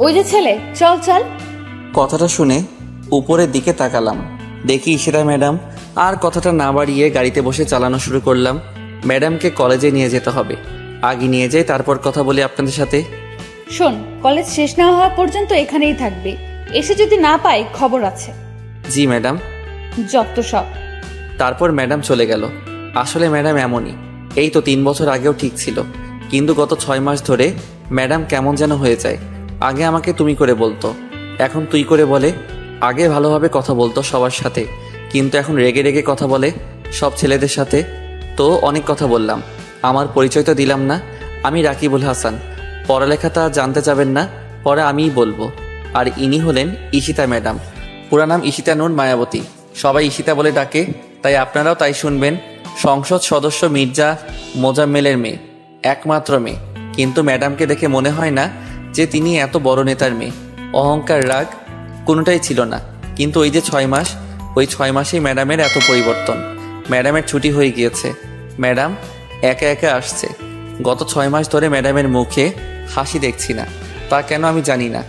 ওই যে ছেলে, চল চল। কথাটা শুনে উপরের দিকে তাকালাম, দেখি ইশিতা ম্যাডাম। আর কথাটা না বাড়িয়ে গাড়িতে বসে চালানো শুরু করলাম। ম্যাডামকে কলেজে নিয়ে যেতে হবে, আগে নিয়ে যাই তারপর কথা বলি আপনাদের সাথে। শোন, কলেজ শেষ না হওয়া পর্যন্ত এখানেই থাকবে, এসে যদি না পাই খবর আছে। জি ম্যাডাম। যত সব। তারপর ম্যাডাম চলে গেল। আসলে ম্যাডাম এমনই, এই তো 3 বছর আগেও ঠিক ছিল, কিন্তু গত 6 মাস ধরে ম্যাডাম কেমন যেন হয়ে যায়। আগে আমাকে তুমি করে বলতো, এখন তুই করে বলে। আগে ভালোভাবে কথা বলতো সবার সাথে, কিন্তু এখন রেগে রেগে কথা বলে সব ছেলেদের সাথে। তো অনেক কথা বললাম, আমার পরিচয় তো দিলাম না। আমি রাকিবুল হাসান, পড়ালেখাটা জানতে চাবেন না, পরে আমিই বলবো। আর ইনি হলেন ইশিতা ম্যাডাম, পুরা নাম ইশিতা নূর মায়াবতী, সবাই ইশিতা বলে ডাকে, তাই আপনারাও তাই শুনবেন। সংসদ সদস্য মির্জা মোজাম্মেলের মেয়ে, একমাত্র মেয়ে। কিন্তু ম্যাডামকে দেখে মনে হয় না যে তিনি এত বড় নেতার মেয়ে। অহংকার, রাগ কোনোটাই ছিল না। কিন্তু ওই যে 6 মাস, ওই 6 মাসেই ম্যাডামের এত পরিবর্তন। ম্যাডামের ছুটি হয়ে গিয়েছে, ম্যাডাম একা একা আসছে। গত 6 মাস ধরে ম্যাডামের মুখে হাসি দেখছি না। তা কেন আমি জানি না,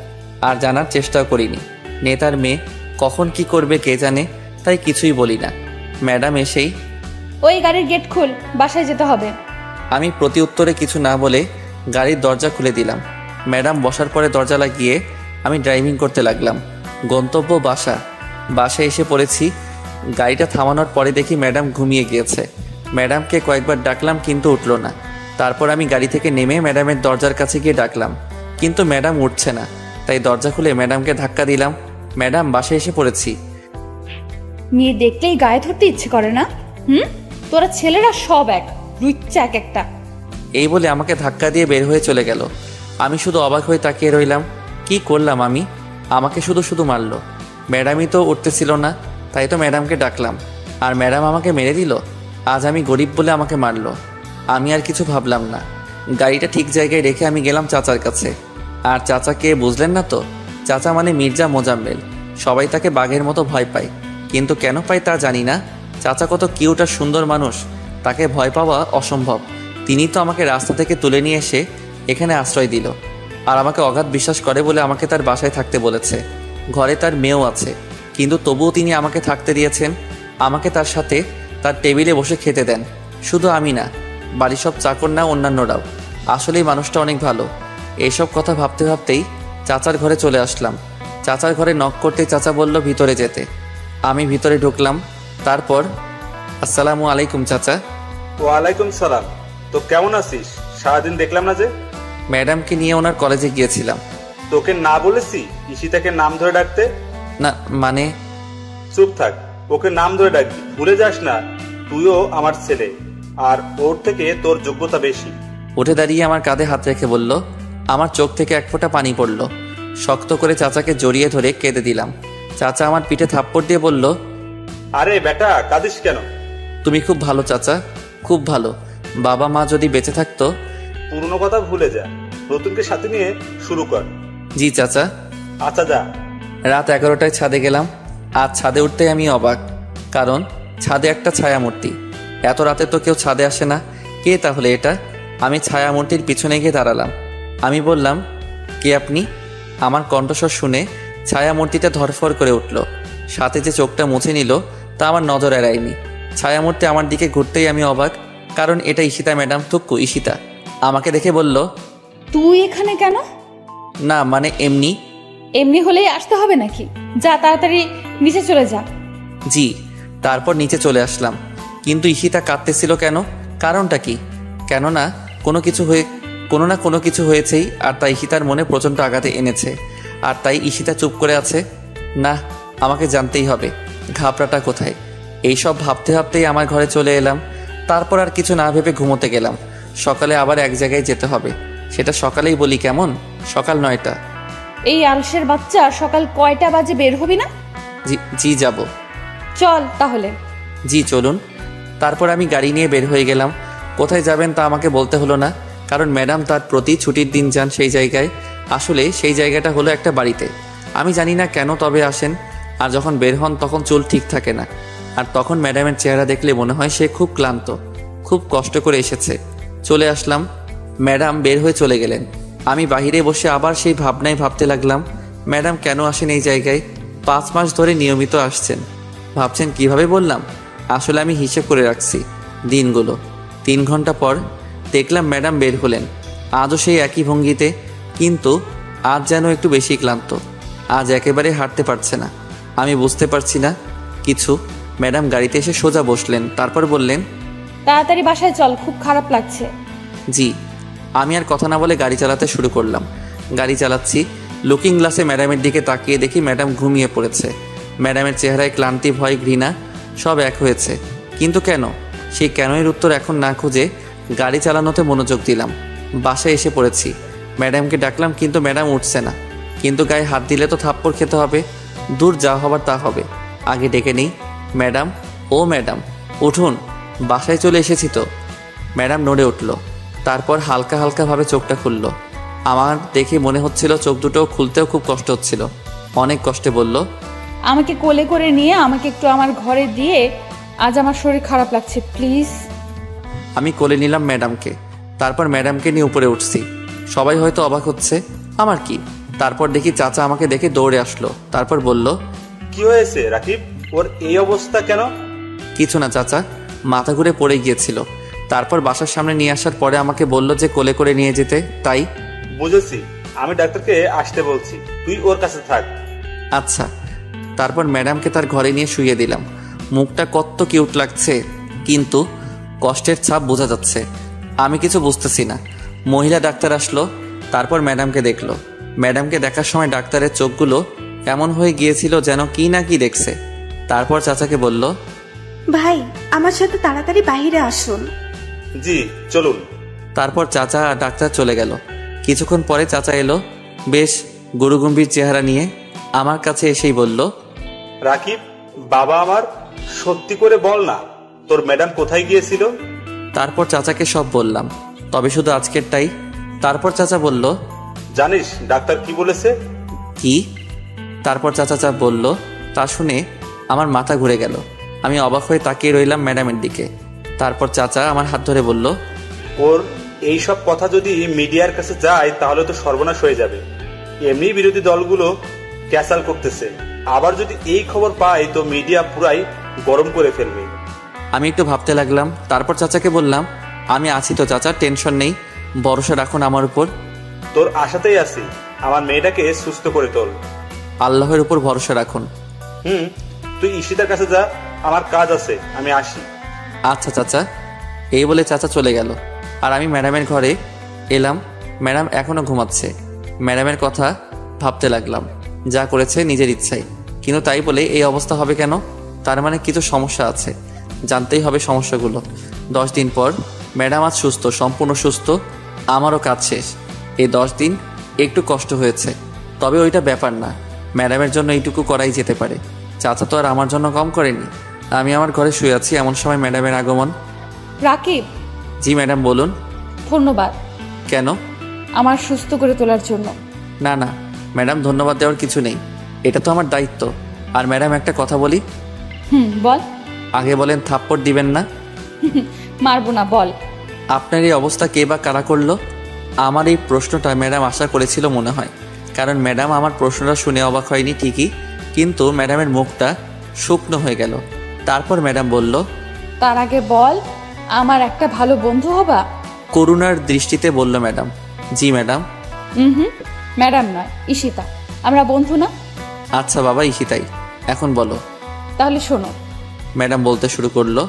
আর জানার চেষ্টাও করিনি। নেতার মেয়ে কখন কি করবে কে জানে, তাই কিছুই বলি না। ম্যাডাম এসেই, ওই গাড়ির গেট খুল, বাসায় যেতে হবে। আমি প্রতি উত্তরে কিছু না বলে গাড়ির দরজা খুলে দিলাম। ম্যাডাম বসার পরে দরজা লাগিয়ে আমি ড্রাইভিং করতে লাগলাম। গন্তব্য বাসা। বাসায় এসে পড়েছি। গাড়িটা থামানোর পরে দেখি ম্যাডাম ঘুমিয়ে গিয়েছে। ম্যাডামকে কয়েকবার ডাকলাম কিন্তু উঠলো না। তারপর আমি গাড়ি থেকে নেমে ম্যাডামের দরজার কাছে গিয়ে ডাকলাম, কিন্তু ম্যাডাম উঠছে না। তাই দরজা খুলে ম্যাডামকে ধাক্কা দিলাম। ম্যাডাম, বাসায় এসে পড়েছি। মেয়ে দেখলেই গায়ে ধরতে ইচ্ছে করে না? তোরা ছেলেরা সব এক, লুচ্চা এক একটা। এই বলে আমাকে ধাক্কা দিয়ে বের হয়ে চলে গেল। আমি শুধু অবাক হয়ে তাকিয়ে রইলাম। কি করলাম আমি? আমাকে শুধু শুধু মারলো। ম্যাডামই তো উঠতেছিল না, তাই তো ম্যাডামকে ডাকলাম, আর ম্যাডাম আমাকে মেরে দিল। আজ আমি গরিব বলে আমাকে মারলো। আমি আর কিছু ভাবলাম না। গাড়িটা ঠিক জায়গায় রেখে আমি গেলাম চাচার কাছে। আর চাচাকে বুঝলেন না তো? চাচা মানে মির্জা মোজাম্মেল। সবাই তাকে বাঘের মতো ভয় পায়, কিন্তু কেন পায় তা জানি না। চাচা কত কিউট আর সুন্দর মানুষ, তাকে ভয় পাওয়া অসম্ভব। তিনি তো আমাকে রাস্তা থেকে তুলে নিয়ে এসে এখানে আশ্রয় দিল, আর আমাকে অগাধ বিশ্বাস করে বলে আমাকে তার বাসায় থাকতে বলেছে। ঘরে তার মেয়েও আছে, কিন্তু তবুও তিনি আমাকে থাকতে দিয়েছেন। আমাকে তার সাথে তার টেবিলে বসে খেতে দেন। শুধু আমি না, বাড়ির সব চাকর না, অন্যান্যরাও। আসলেই মানুষটা অনেক ভালো। এইসব কথা ভাবতে ভাবতেই চাচার ঘরে চলে আসলাম। চাচার ঘরে নক করতে চাচা বলল ভিতরে যেতে। আমি ভিতরে ঢুকলাম। তারপর, আসসালামু আলাইকুম চাচা। ওয়ালাইকুম সালাম। তো কেমন আছিস? সারাদিন দেখলাম না যে। ম্যাডামকে নিয়ে ওনার কলেজে গিয়েছিলাম। তোকে না বলেছি ঈশিতাকে নাম ধরে ডাকতে? না মানে? চুপ থাক, ওকে নাম ধরে ডাকবি, ভুলে যাস না তুইও আমার ছেলে, আর ওর থেকে তোর যোগ্যতা বেশি। উঠে দাঁড়িয়ে আমার কাঁধে হাত রেখে বলল। আমার চোখ থেকে এক ফোঁটা পানি পড়ল। শক্ত করে চাচাকে জড়িয়ে ধরে কেঁদে দিলাম। চাচা আমার পিঠে থাপ্পড় দিয়ে বলল, আরে বেটা, কাঁদিস কেন? তুমি খুব ভালো চাচা, খুব ভালো। বাবা মা যদি বেঁচে থাকতো। পুরনো কথা ভুলে যা, নতুনকে সাথে নিয়ে শুরু কর। জি চাচা। আচ্ছা যা। রাত 11টায় ছাদে গেলাম। আজ ছাদে উঠতেই আমি অবাক, কারণ ছাদে একটা ছায়ামূর্তি। এত রাতে তো কেউ ছাদে আসে না। কে তাহলে এটা? আমি ছায়ামূর্তির পিছনে গিয়ে দাঁড়ালাম। আমি বললাম, কে আপনি? আমার কণ্ঠস্বর শুনে ছায়ামূর্তিটা ধরফর করে উঠল। সাথে যে চোখটা মুছে নিল তা আমার নজর এড়ায়নি। ছায়ামূর্তি আমার দিকে ঘুরতেই আমি অবাক, কারণ এটা ঈশিতা ম্যাডাম। থুক্কু ঈশিতা আমাকে দেখে বলল, তুই এখানে কেন? না মানে এমনি। এমনি হলেই আসতে হবে নাকি? যা তাড়াতাড়ি নিচে চলে যা। জি। তারপর নিচে চলে আসলাম। কিন্তু ঈশিতা কাঁদতেছিল কেন? কারণটা কি? কেননা কোনো না কোনো কিছু হয়েছেই, আর তাই ঈশিতার মনে প্রচণ্ড আঘাতে এনেছে। আর তাই ঈশিতা চুপ করে আছে। না, আমাকে জানতেই হবে ঘাবড়াটা কোথায়। এইসব ভাবতে ভাবতেই আমার ঘরে চলে এলাম। তারপর আর কিছু না ভেবে ঘুমোতে গেলাম। সকালে আবার এক জায়গায় যেতে হবে। সেটা সকালেই বলি কেমন? সকাল 9টা। এই আলসের বাচ্চা, সকাল কয়টা বাজে বের হবি না? জি যাব। চল তাহলে। জি চলুন। তারপর আমি গাড়ি নিয়ে বের হয়ে গেলাম। কোথায় যাবেন তা আমাকে বলতে হলো না, কারণ ম্যাডাম তার প্রতি ছুটির দিন যান সেই জায়গায়। আসলে সেই জায়গাটা হলো একটা বাড়িতে। আমি জানি না কেন, তবে আসেন। আর যখন বের হন তখন চুল ঠিক থাকে না। আর তখন ম্যাডামের চেহারা দেখলে মনে হয় সে খুব ক্লান্ত, খুব কষ্ট করে এসেছে। চলে আসলাম। ম্যাডাম বের হয়ে চলে গেলেন। আমি বাহিরে বসে আবার সেই ভাবনায় ভাবতে লাগলাম, ম্যাডাম কেন আসেন এই জায়গায়? 5 মাস ধরে নিয়মিত আসছেন। ভাবছেন কিভাবে বললাম? আসলে আমি হিসেব করে রাখছি দিনগুলো। 3 ঘন্টা পর দেখলাম ম্যাডাম বের হলেন, আজও সেই একই ভঙ্গিতে, কিন্তু আজ যেন একটু বেশি ক্লান্ত। আজ একেবারে হাঁটতে পারছে না। আমি বুঝতে পারছি না কিছু। ম্যাডাম গাড়িতে এসে সোজা বসলেন, তারপর বললেন, তাড়াতাড়ি বাসায় চল, খুব খারাপ লাগছে। জি। আমি আর কথা না বলে গাড়ি চালাতে শুরু করলাম। গাড়ি চালাচ্ছি, লুকিং গ্লাসে ম্যাডামের দিকে তাকিয়ে দেখি ম্যাডাম ঘুমিয়ে পড়েছে। ম্যাডামের চেহারায় ক্লান্তি, ভয়, ঘৃণা সব এক হয়েছে। কিন্তু কেন? সেই কেনয়ের উত্তর এখন না খুঁজে গাড়ি চালানোতে মনোযোগ দিলাম। বাসায় এসে পড়েছি, ম্যাডামকে ডাকলাম, কিন্তু ম্যাডাম উঠছে না। কিন্তু গায়ে হাত দিলে তো থাপ্পড় খেতে হবে। দূর, যা হবার তা হবে, আগে ডেকে নেই। ম্যাডাম, ও ম্যাডাম, উঠুন, বাসায় চলে এসেছি তো। ম্যাডাম নড়ে উঠল, তারপর হালকা হালকাভাবে চোখটা খুলল। আমার দেখে মনে হচ্ছিল চোখ দুটো খুলতেও খুব কষ্ট হচ্ছিল। অনেক কষ্টে বলল, আমাকে কোলে করে নিয়ে আমাকে একটু আমার ঘরে দিয়ে, আজ আমার শরীর খারাপ লাগছে, প্লিজ। আমি কোলে নিলাম ম্যাডামকে, তারপর ম্যাডামকে নিয়ে উপরে উঠছি। সবাই হয়তো অবাক হচ্ছে, আমার কি। তারপর দেখি চাচা আমাকে দেখে দৌড়ে আসলো, তারপর বলল, কি হয়েছে রাকিব, ওর এই অবস্থা কেন? কিছু না চাচা, মাথা ঘুরে পড়ে গিয়েছিল। তারপর বাসার সামনে নিয়ে আসার পরে আমাকে বলল যে কোলে করে নিয়ে যেতে, তাই। বুঝেছি, আমি ডাক্তারকে আসতে বলছি, তুই ওর কাছে থাক। আচ্ছা। তারপর ম্যাডামকে তার ঘরে নিয়ে শুইয়ে দিলাম। মুখটা কত কিউট লাগছে, কিন্তু কষ্টের ছাপ বোঝা যাচ্ছে। আমি কিছু বুঝতেছি না। মহিলা ডাক্তার আসলো, তারপর ম্যাডামকে দেখলো। ম্যাডামকে দেখার সময় ডাক্তারের চোখগুলো এমন হয়ে গিয়েছিল যেন কি না কি দেখছে। তারপর চাচাকে বলল, ভাই, আমার সাথে তাড়াতাড়ি বাইরে আসুন। জি চলুন। তারপর চাচা আর ডাক্তার চলে গেল। কিছুক্ষণ পরে চাচা এলো, বেশ গুরুগম্ভীর চেহারা নিয়ে। আমার কাছে এসেই বলল, রাকিব বাবা আমার, সত্যি করে বল না, তোর ম্যাডাম কোথায় গিয়েছিল? তারপর চাচাকে সব বললাম, তবে শুধু আজকেরটাই। তারপর চাচা বলল, জানিস ডাক্তার কি বলেছে? কি? তারপর চাচা বলল। তা শুনে আমার মাথা ঘুরে গেল। আমি অবাক হয়ে তাকিয়ে রইলাম ম্যাডামের দিকে। তারপর চাচা আমার হাত ধরে বলল, ওর এই সব কথা যদি মিডিয়ার কাছে যায় তাহলে তো সর্বনাশ হয়ে যাবে। এমনি বিরোধী দলগুলো ক্যাসাল করতেছে, আবার যদি এই খবর পায় তো মিডিয়া পুরাই গরম করে ফেলবে। আমি একটু ভাবতে লাগলাম। তারপর চাচাকে বললাম, আমি আছি তো চাচা, টেনশন নেই, ভরসা রাখুন আমার উপর। তোর আশাতেই আছি, আমার মেয়েটাকে সুস্থ করে তোল। আল্লাহের উপর ভরসা রাখুন। তুই ঈশিতার কাছে যা, আমার কাজ আছে, আমি আসি। আচ্ছা চাচা। এই বলে চাচা চলে গেল। আর আমি ম্যাডামের ঘরে এলাম। ম্যাডাম এখনো ঘুমাচ্ছে। ম্যাডামের কথা ভাবতে লাগলাম, যা করেছে নিজের ইচ্ছায়, কিন্তু তাই বলে এই অবস্থা হবে কেন? তার মানে কিছু সমস্যা আছে, জানতেই হবে সমস্যাগুলো। 10 দিন পর ম্যাডাম আজ সুস্থ, সম্পূর্ণ সুস্থ। আমারও কাজ শেষ। এই 10 দিন একটু কষ্ট হয়েছে, তবে ওইটা ব্যাপার না। ম্যাডামের জন্য এইটুকু করাই যেতে পারে। চাচা তো আর আমার জন্য কম করেনি। আমি আমার ঘরে শুয়ে আছি, এমন সময় ম্যাডামের আগমন। রাকিব। জি ম্যাডাম বলুন। ধন্যবাদ। কেন? আমার সুস্থ করে তোলার জন্য। না না ম্যাডাম, ধন্যবাদ দেওয়ার কিছু নেই, এটা তো আমার দায়িত্ব। আর ম্যাডাম একটা কথা বলি। বল। আগে বলেন থাপ্পড় দিবেন না? মারবো না, বল। আপনার এই অবস্থা কে বা কারা করলো? আমার এই প্রশ্নটা ম্যাডাম আশা করেছিল মনে হয়, কারণ ম্যাডাম আমার প্রশ্নটা শুনে অবাক হয়নি ঠিকই, কিন্তু ম্যাডামের মুখটা শুকনো হয়ে গেল। তারপর ম্যাডাম বলল, তার আগে বল, আমার একটা ভালো বন্ধু হবা? করুণার দৃষ্টিতে বলল ম্যাডাম। জি ম্যাডাম। ম্যাডাম নয়, ঈশিতা, আমরা বন্ধু না? আচ্ছা বাবা, ঈশিতাই। এখন বলো। তাহলে শোনো। ম্যাডাম বলতে শুরু করলো,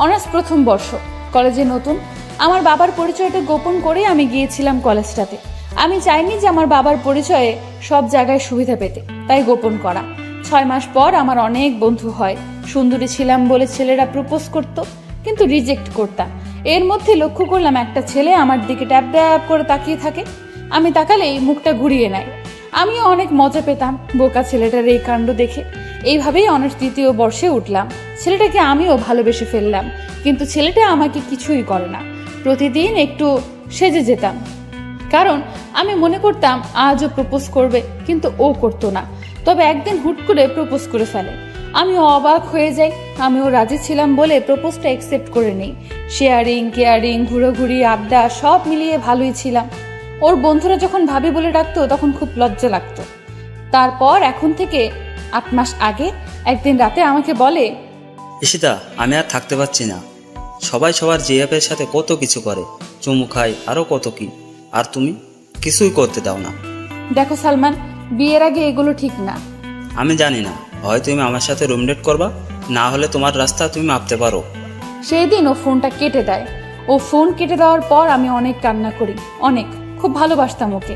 অনার্স প্রথম বর্ষ, কলেজে নতুন। আমার বাবার পরিচয়টা গোপন করে আমি গিয়েছিলাম কলেজটাতে। আমি চাইনি যে আমার বাবার পরিচয়ে সব জায়গায় সুবিধা পেতে, তাই গোপন করা। 6 মাস পর আমার অনেক বন্ধু হয়। সুন্দরী ছিলাম বলে ছেলেরা প্রপোজ করত, কিন্তু রিজেক্ট করতাম। এর মধ্যে লক্ষ্য করলাম একটা ছেলে আমার দিকে ট্যাপ ট্যাপ করে তাকিয়ে থাকে। আমি তাকালেই মুখটা ঘুরিয়ে নেয়। আমিও অনেক মজা পেতাম বোকা ছেলেটার এই কাণ্ড দেখে। এইভাবেই অনার্স 2য় বর্ষে উঠলাম। ছেলেটাকে আমিও ভালোবেসে ফেললাম, কিন্তু ছেলেটা আমাকে কিছুই করে না। প্রতিদিন একটু সেজে যেতাম, কারণ আমি মনে করতাম আজও প্রপোজ করবে, কিন্তু ও করতো না। তবে একদিন হুট করে প্রপোজ করে ফেলে। আমিও অবাক হয়ে যাই। আমিও রাজি ছিলাম বলে প্রপোজটা অ্যাকসেপ্ট করে নিই। শেয়ারিং, কেয়ারিং, ঘুরোঘুরি, আড্ডা সব মিলিয়ে ভালোই ছিলাম। ওর বন্ধুরা যখন ভাবি বলে ডাকতো তখন খুব লজ্জা লাগতো। তারপর এখন থেকে 8 মাস আগে একদিন রাতে আমাকে বলে, ঈশিতা, আমি আর থাকতে পারছি না। সবাই সবার জিএফের সাথে কত কিছু করে, চুমু খায়, আরও কত কি, আর তুমি কিছুই করতে দাও না। দেখো সালমান, বিয়ের আগে এগুলো ঠিক না। আমি জানি না, হয় তুমি আমার সাথে রুমডেট করবা, না হলে তোমার রাস্তা তুমি মাপতে পারো। সেই দিন ও ফোনটা কেটে দেয়। ও ফোন কেটে দেওয়ার পর আমি অনেক কান্না করি, অনেক, খুব ভালোবাসতাম ওকে।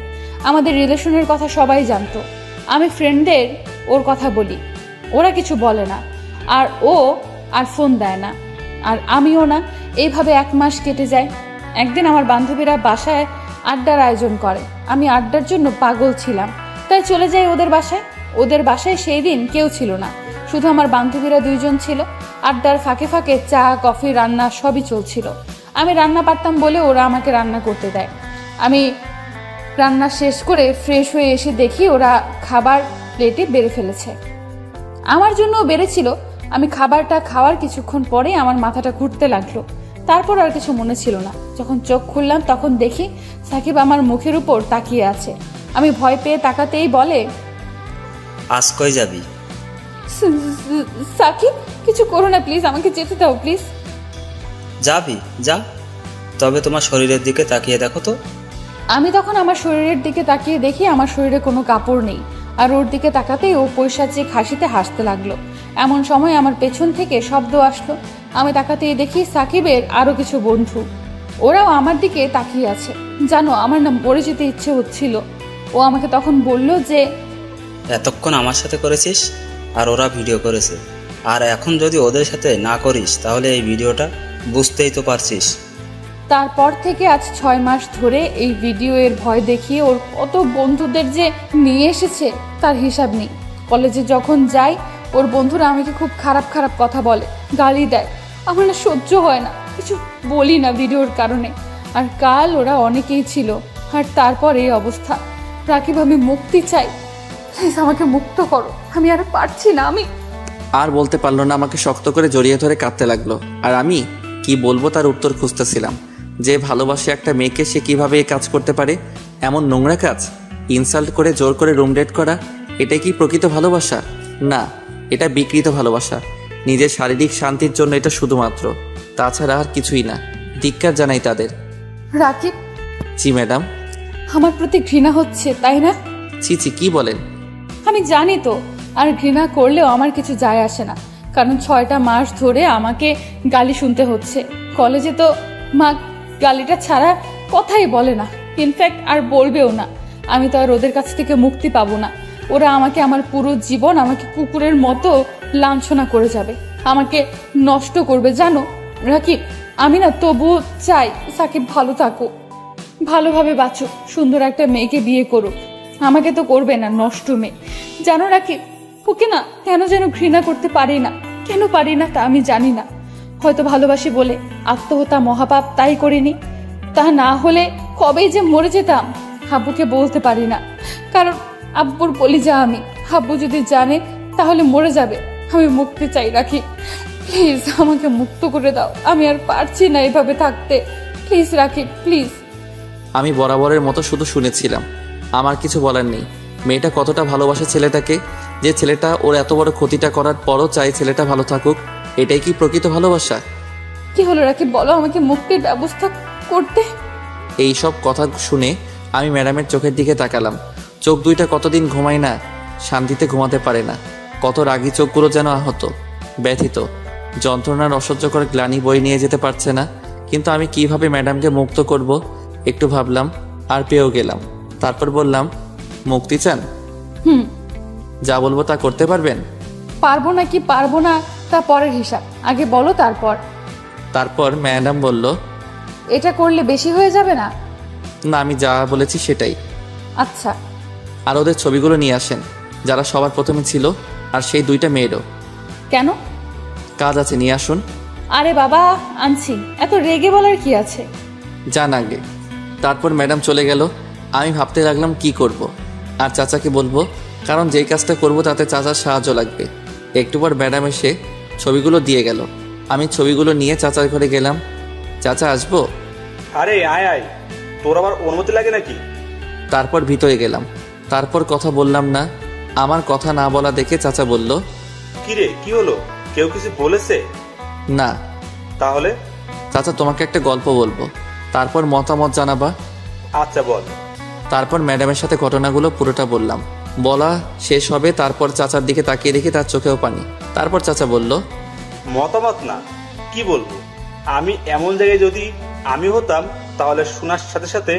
আমাদের রিলেশনের কথা সবাই জানতো। আমি ফ্রেন্ডদের ওর কথা বলি, ওরা কিছু বলে না, আর ও আর ফোন দেয় না, আর আমিও না। এইভাবে 1 মাস কেটে যায়। একদিন আমার বান্ধবীরা বাসায় আড্ডার আয়োজন করে। আমি আড্ডার জন্য পাগল ছিলাম, তাই চলে যাই ওদের বাসায়। ওদের বাসায় সেই দিন কেউ ছিল না, শুধু আমার বান্ধবীরা 2 জন ছিল। আড্ডার ফাঁকে ফাঁকে চা, কফি, রান্না সবই চলছিল। আমি রান্না পারতাম বলে ওরা আমাকে রান্না করতে দেয়। আমি রান্না শেষ করে ফ্রেশ হয়ে এসে দেখি ওরা খাবার প্লেটে বেড়ে ফেলেছে। আমার জন্যও বেড়েছিল। আমি খাবারটা খাওয়ার কিছুক্ষণ পরে আমার মাথাটা ঘুরতে লাগলো। তারপর আর কিছু মনে ছিল না। যখন চোখ খুললাম তখন দেখি সাকিব আমার মুখের উপর তাকিয়ে আছে। আমি ভয় পেয়ে তাকাতেই বলে, আজ কই যাবি? সাকিব, কিছু করো না প্লিজ, আমাকে যেতে দাও প্লিজ। যাবি, যা, তবে তোমার শরীরের দিকে তাকিয়ে দেখো তো। আমি তখন আমার শরীরের দিকে তাকিয়ে দেখি আমার শরীরে কোনো কাপড় নেই। আর ওর দিকে তাকাতেই ও পৈশাচিক হাসিতে হাসতে লাগলো। এমন সময় আমার পেছন থেকে শব্দ আসলো। আমি তাকাতেই দেখি সাকিবের আরো কিছু বন্ধু, ওরাও আমার দিকে তাকিয়ে আছে। জানো, আমার না মরে যেতে ইচ্ছে হচ্ছিল। ও আমাকে তখন বলল যে, এতক্ষণ আমার সাথে করেছিস, আর ওরা ভিডিও করেছে, আর এখন যদি ওদের সাথে না করিস তাহলে এই ভিডিওটা বুঝতেই তো পারছিস। তারপর থেকে আজ 6 মাস ধরে এই ভিডিও এর ভয় দেখিয়ে ওর কত বন্ধুদের যে নিয়ে এসেছে তার হিসাব নেই। কলেজে যখন যাই ওর বন্ধুরা আমাকে খুব খারাপ খারাপ কথা বলে, গালি দেয়। আমার না সহ্য হয় না, কিছু বলি না ভিডিওর কারণে। আর কাল ওরা অনেকেই ছিল, আর তারপর এই অবস্থা। রাকিব, আমি মুক্তি চাই, প্লিজ আমাকে মুক্ত করো, আমি আর পারছি না। আমি আর বলতে পারলো না, আমাকে শক্ত করে জড়িয়ে ধরে কাঁদতে লাগলো। আর আমি কি বলবো তার উত্তর খুঁজতেছিলাম। যে ভালোবাসে একটা মেয়েকে সে কিভাবে এই কাজ করতে পারে, এমন নোংরা কাজ, ইনসাল্ট করে জোর করে রুম ডেট করা, এটাই কি প্রকৃত ভালোবাসা? না, এটা বিকৃত ভালোবাসা। নিজের শারীরিক শান্তির জন্য এটা শুধুমাত্র, তাছাড়া আর কিছুই না। ধিক্কার জানাই তাদের। রাকিব, জি ম্যাডাম। আমার প্রতি ঘৃণা হচ্ছে, তাই না? ছি ছি, কি বলেন? আমি জানি তো, আর ঘৃণা করলেও আমার কিছু যায় আসে না, কারণ 6টা মাস ধরে আমাকে গালি শুনতে হচ্ছে। কলেজে তো মা গালিটা ছাড়া কথাই বলে না, ইনফ্যাক্ট আর বলবেও না। আমি তো আর ওদের কাছ থেকে মুক্তি পাবো না। ওরা আমাকে, আমার পুরো জীবন আমাকে কুকুরের মতো লাঞ্ছনা করে যাবে, আমাকে নষ্ট করবে। জানো রাকিব, আমি না তবুও চাই সাকিব ভালো থাকুক, ভালোভাবে বাঁচুক, সুন্দর একটা মেয়েকে বিয়ে করুক। আমাকে তো করবে না, নষ্ট মেয়ে। জানো রাকিব, ওকে না কেন যেন ঘৃণা করতে পারি না। কেন পারি না তা আমি জানি না। হয়তো ভালোবাসি বলে। আত্মহত্যা মহাপাপ, তাই করিনি। তা না হলে কবেই যে মরে যেতাম। আব্বুকে বলতে পারি না, কারণ আব্বুর বলি যা আমি। আব্বু যদি জানে তাহলে মরে যাবে। আমি মুক্তি চাই রাকিব, প্লিজ আমাকে মুক্ত করে দাও। আমি আর পারছি না এভাবে থাকতে, প্লিজ রাকিব, প্লিজ। আমি বরাবরের মতো শুধু শুনেছিলাম, আমার কিছু বলার নেই। মেয়েটা কতটা ভালোবাসে ছেলেটাকে, যে ছেলেটা ওর এত বড় ক্ষতিটা করার পরও চাই ছেলেটা ভালো থাকুক। এটাই কি প্রকৃত ভালোবাসা? কি হলো রাকিব, বলো আমাকে মুক্তির ব্যবস্থা করতে। এই সব কথা শুনে আমি ম্যাডামের চোখের দিকে তাকালাম। চোখ দুইটা কতদিন ঘুমায় না, শান্তিতে ঘুমাতে পারে না। কত রাগী চোখগুলো যেন আহত, ব্যথিত, যন্ত্রণার অসহ্যকর গ্লানি বই নিয়ে যেতে পারছে না। কিন্তু আমি কিভাবে ম্যাডামকে মুক্ত করব একটু ভাবলাম, আর পেয়েও গেলাম। তারপর বললাম, মুক্তি চান? যা বলবো তা করতে পারবেন? পারবো না কি পারবো না তা পরের হিসাব, আগে বলো তারপর। তারপর ম্যাডাম বলল, এটা করলে বেশি হয়ে যাবে না? না, আমি যা বলেছি সেটাই। আচ্ছা। আর ওদের ছবিগুলো নিয়ে আসেন, যারা সবার প্রথমে ছিল, আর সেই 2টা মেয়েরও। কেন? কাজ আছে, নিয়ে আসুন। আরে বাবা, আনছি, এত রেগে বলার কি আছে? যান আগে। তারপর ম্যাডাম চলে গেল। আমি ভাবতে লাগলাম কি করব, আর চাচাকে বলবো, কারণ যেই কাজটা করব তাতে চাচার সাহায্য লাগবে। একটু পর ম্যাডাম এসে ছবিগুলো দিয়ে গেল। আমি ছবিগুলো নিয়ে চাচার ঘরে গেলাম। চাচা আসবো? আরে আয় আয়, তোর আবার অনুমতি লাগে নাকি? তারপর ভিতরে গেলাম। তারপর কথা বললাম না। আমার কথা না বলা দেখে চাচা বলল, কিরে কি হলো, কেউ কিছু বলেছে? না। তাহলে? চাচা তোমাকে একটা গল্প বলবো, তারপর মতামত জানাবা। আচ্ছা বল। তারপর ম্যাডামের সাথে ঘটনাগুলো পুরোটা বললাম। বলা শেষ হবে, তারপর চাচার দিকে তাকিয়ে দেখি তার চোখেও পানি। তারপর চাচা বলল, মতামত না, কি বলবো? আমি এমন জায়গায় যদি আমি হতাম তাহলে শোনার সাথে সাথে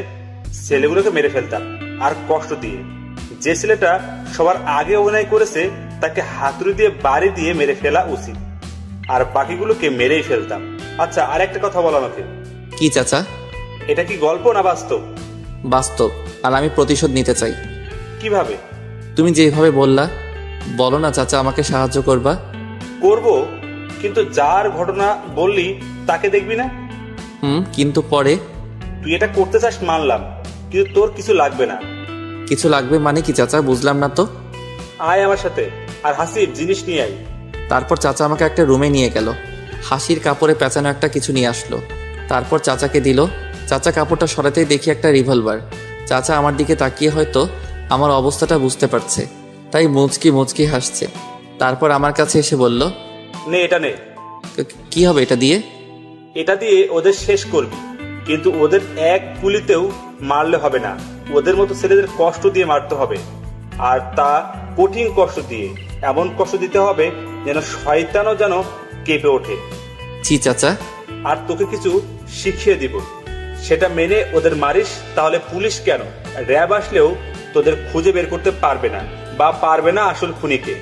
ছেলেগুলোকে মেরে ফেলতাম, আর কষ্ট দিয়ে। যে ছেলেটা সবার আগে অভিনয় করেছে তাকে হাতুড়ি দিয়ে বাড়ি দিয়ে মেরে ফেলা উচিত, আর বাকিগুলোকে মেরেই ফেলতাম। আচ্ছা, আর একটা কথা বল আমাকে। কি চাচা? এটা কি গল্প না বাস্তব? বাস্তব, আর আমি প্রতিশোধ নিতে চাই। কিভাবে? তুমি যেভাবে বললা, বলো না চাচা, আমাকে সাহায্য করবা। করব, কিন্তু যার ঘটনা বললি তাকে দেখবি না। কিন্তু পরে? তুই এটা করতে চাস মানলাম, কিন্তু তোর কিছু লাগবে না। কিছু লাগবে মানে কি চাচা, বুঝলাম না তো। আয় আমার সাথে, আর হাসিব জিনিস নিয়ে আয়। তারপর চাচা আমাকে একটা রুমে নিয়ে গেল। হাসির কাপড়ে পেঁচানো একটা কিছু নিয়ে আসলো। তারপর চাচাকে দিল। চাচা কাপড়টা সরাতেই দেখি একটা রিভলভার। চাচা আমার দিকে তাকিয়ে হয়তো আমার অবস্থাটা বুঝতে পারছে, তাই মুচকি মুচকি হাসছে। তারপর আমার কাছে এসে বলল, নে এটা নে। কি হবে এটা দিয়ে? এটা দিয়ে ওদের শেষ করবি, কিন্তু ওদের এক গুলিতেও মারলে হবে না। ওদের মতো ছেলেদের কষ্ট দিয়ে মারতে হবে, আর তা কঠিন কষ্ট দিয়ে। এমন কষ্ট দিতে হবে যেন শয়তানও যেন কেঁপে ওঠে। জি চাচা। আর তোকে কিছু শিখিয়ে দিব, সেটা মেনে ওদের মারিস, তাহলে পুলিশ কেন, র্যাব আসলেও তোদের খুঁজে বের করতে পারবে না, বা পারবে না আসল খুনিকে।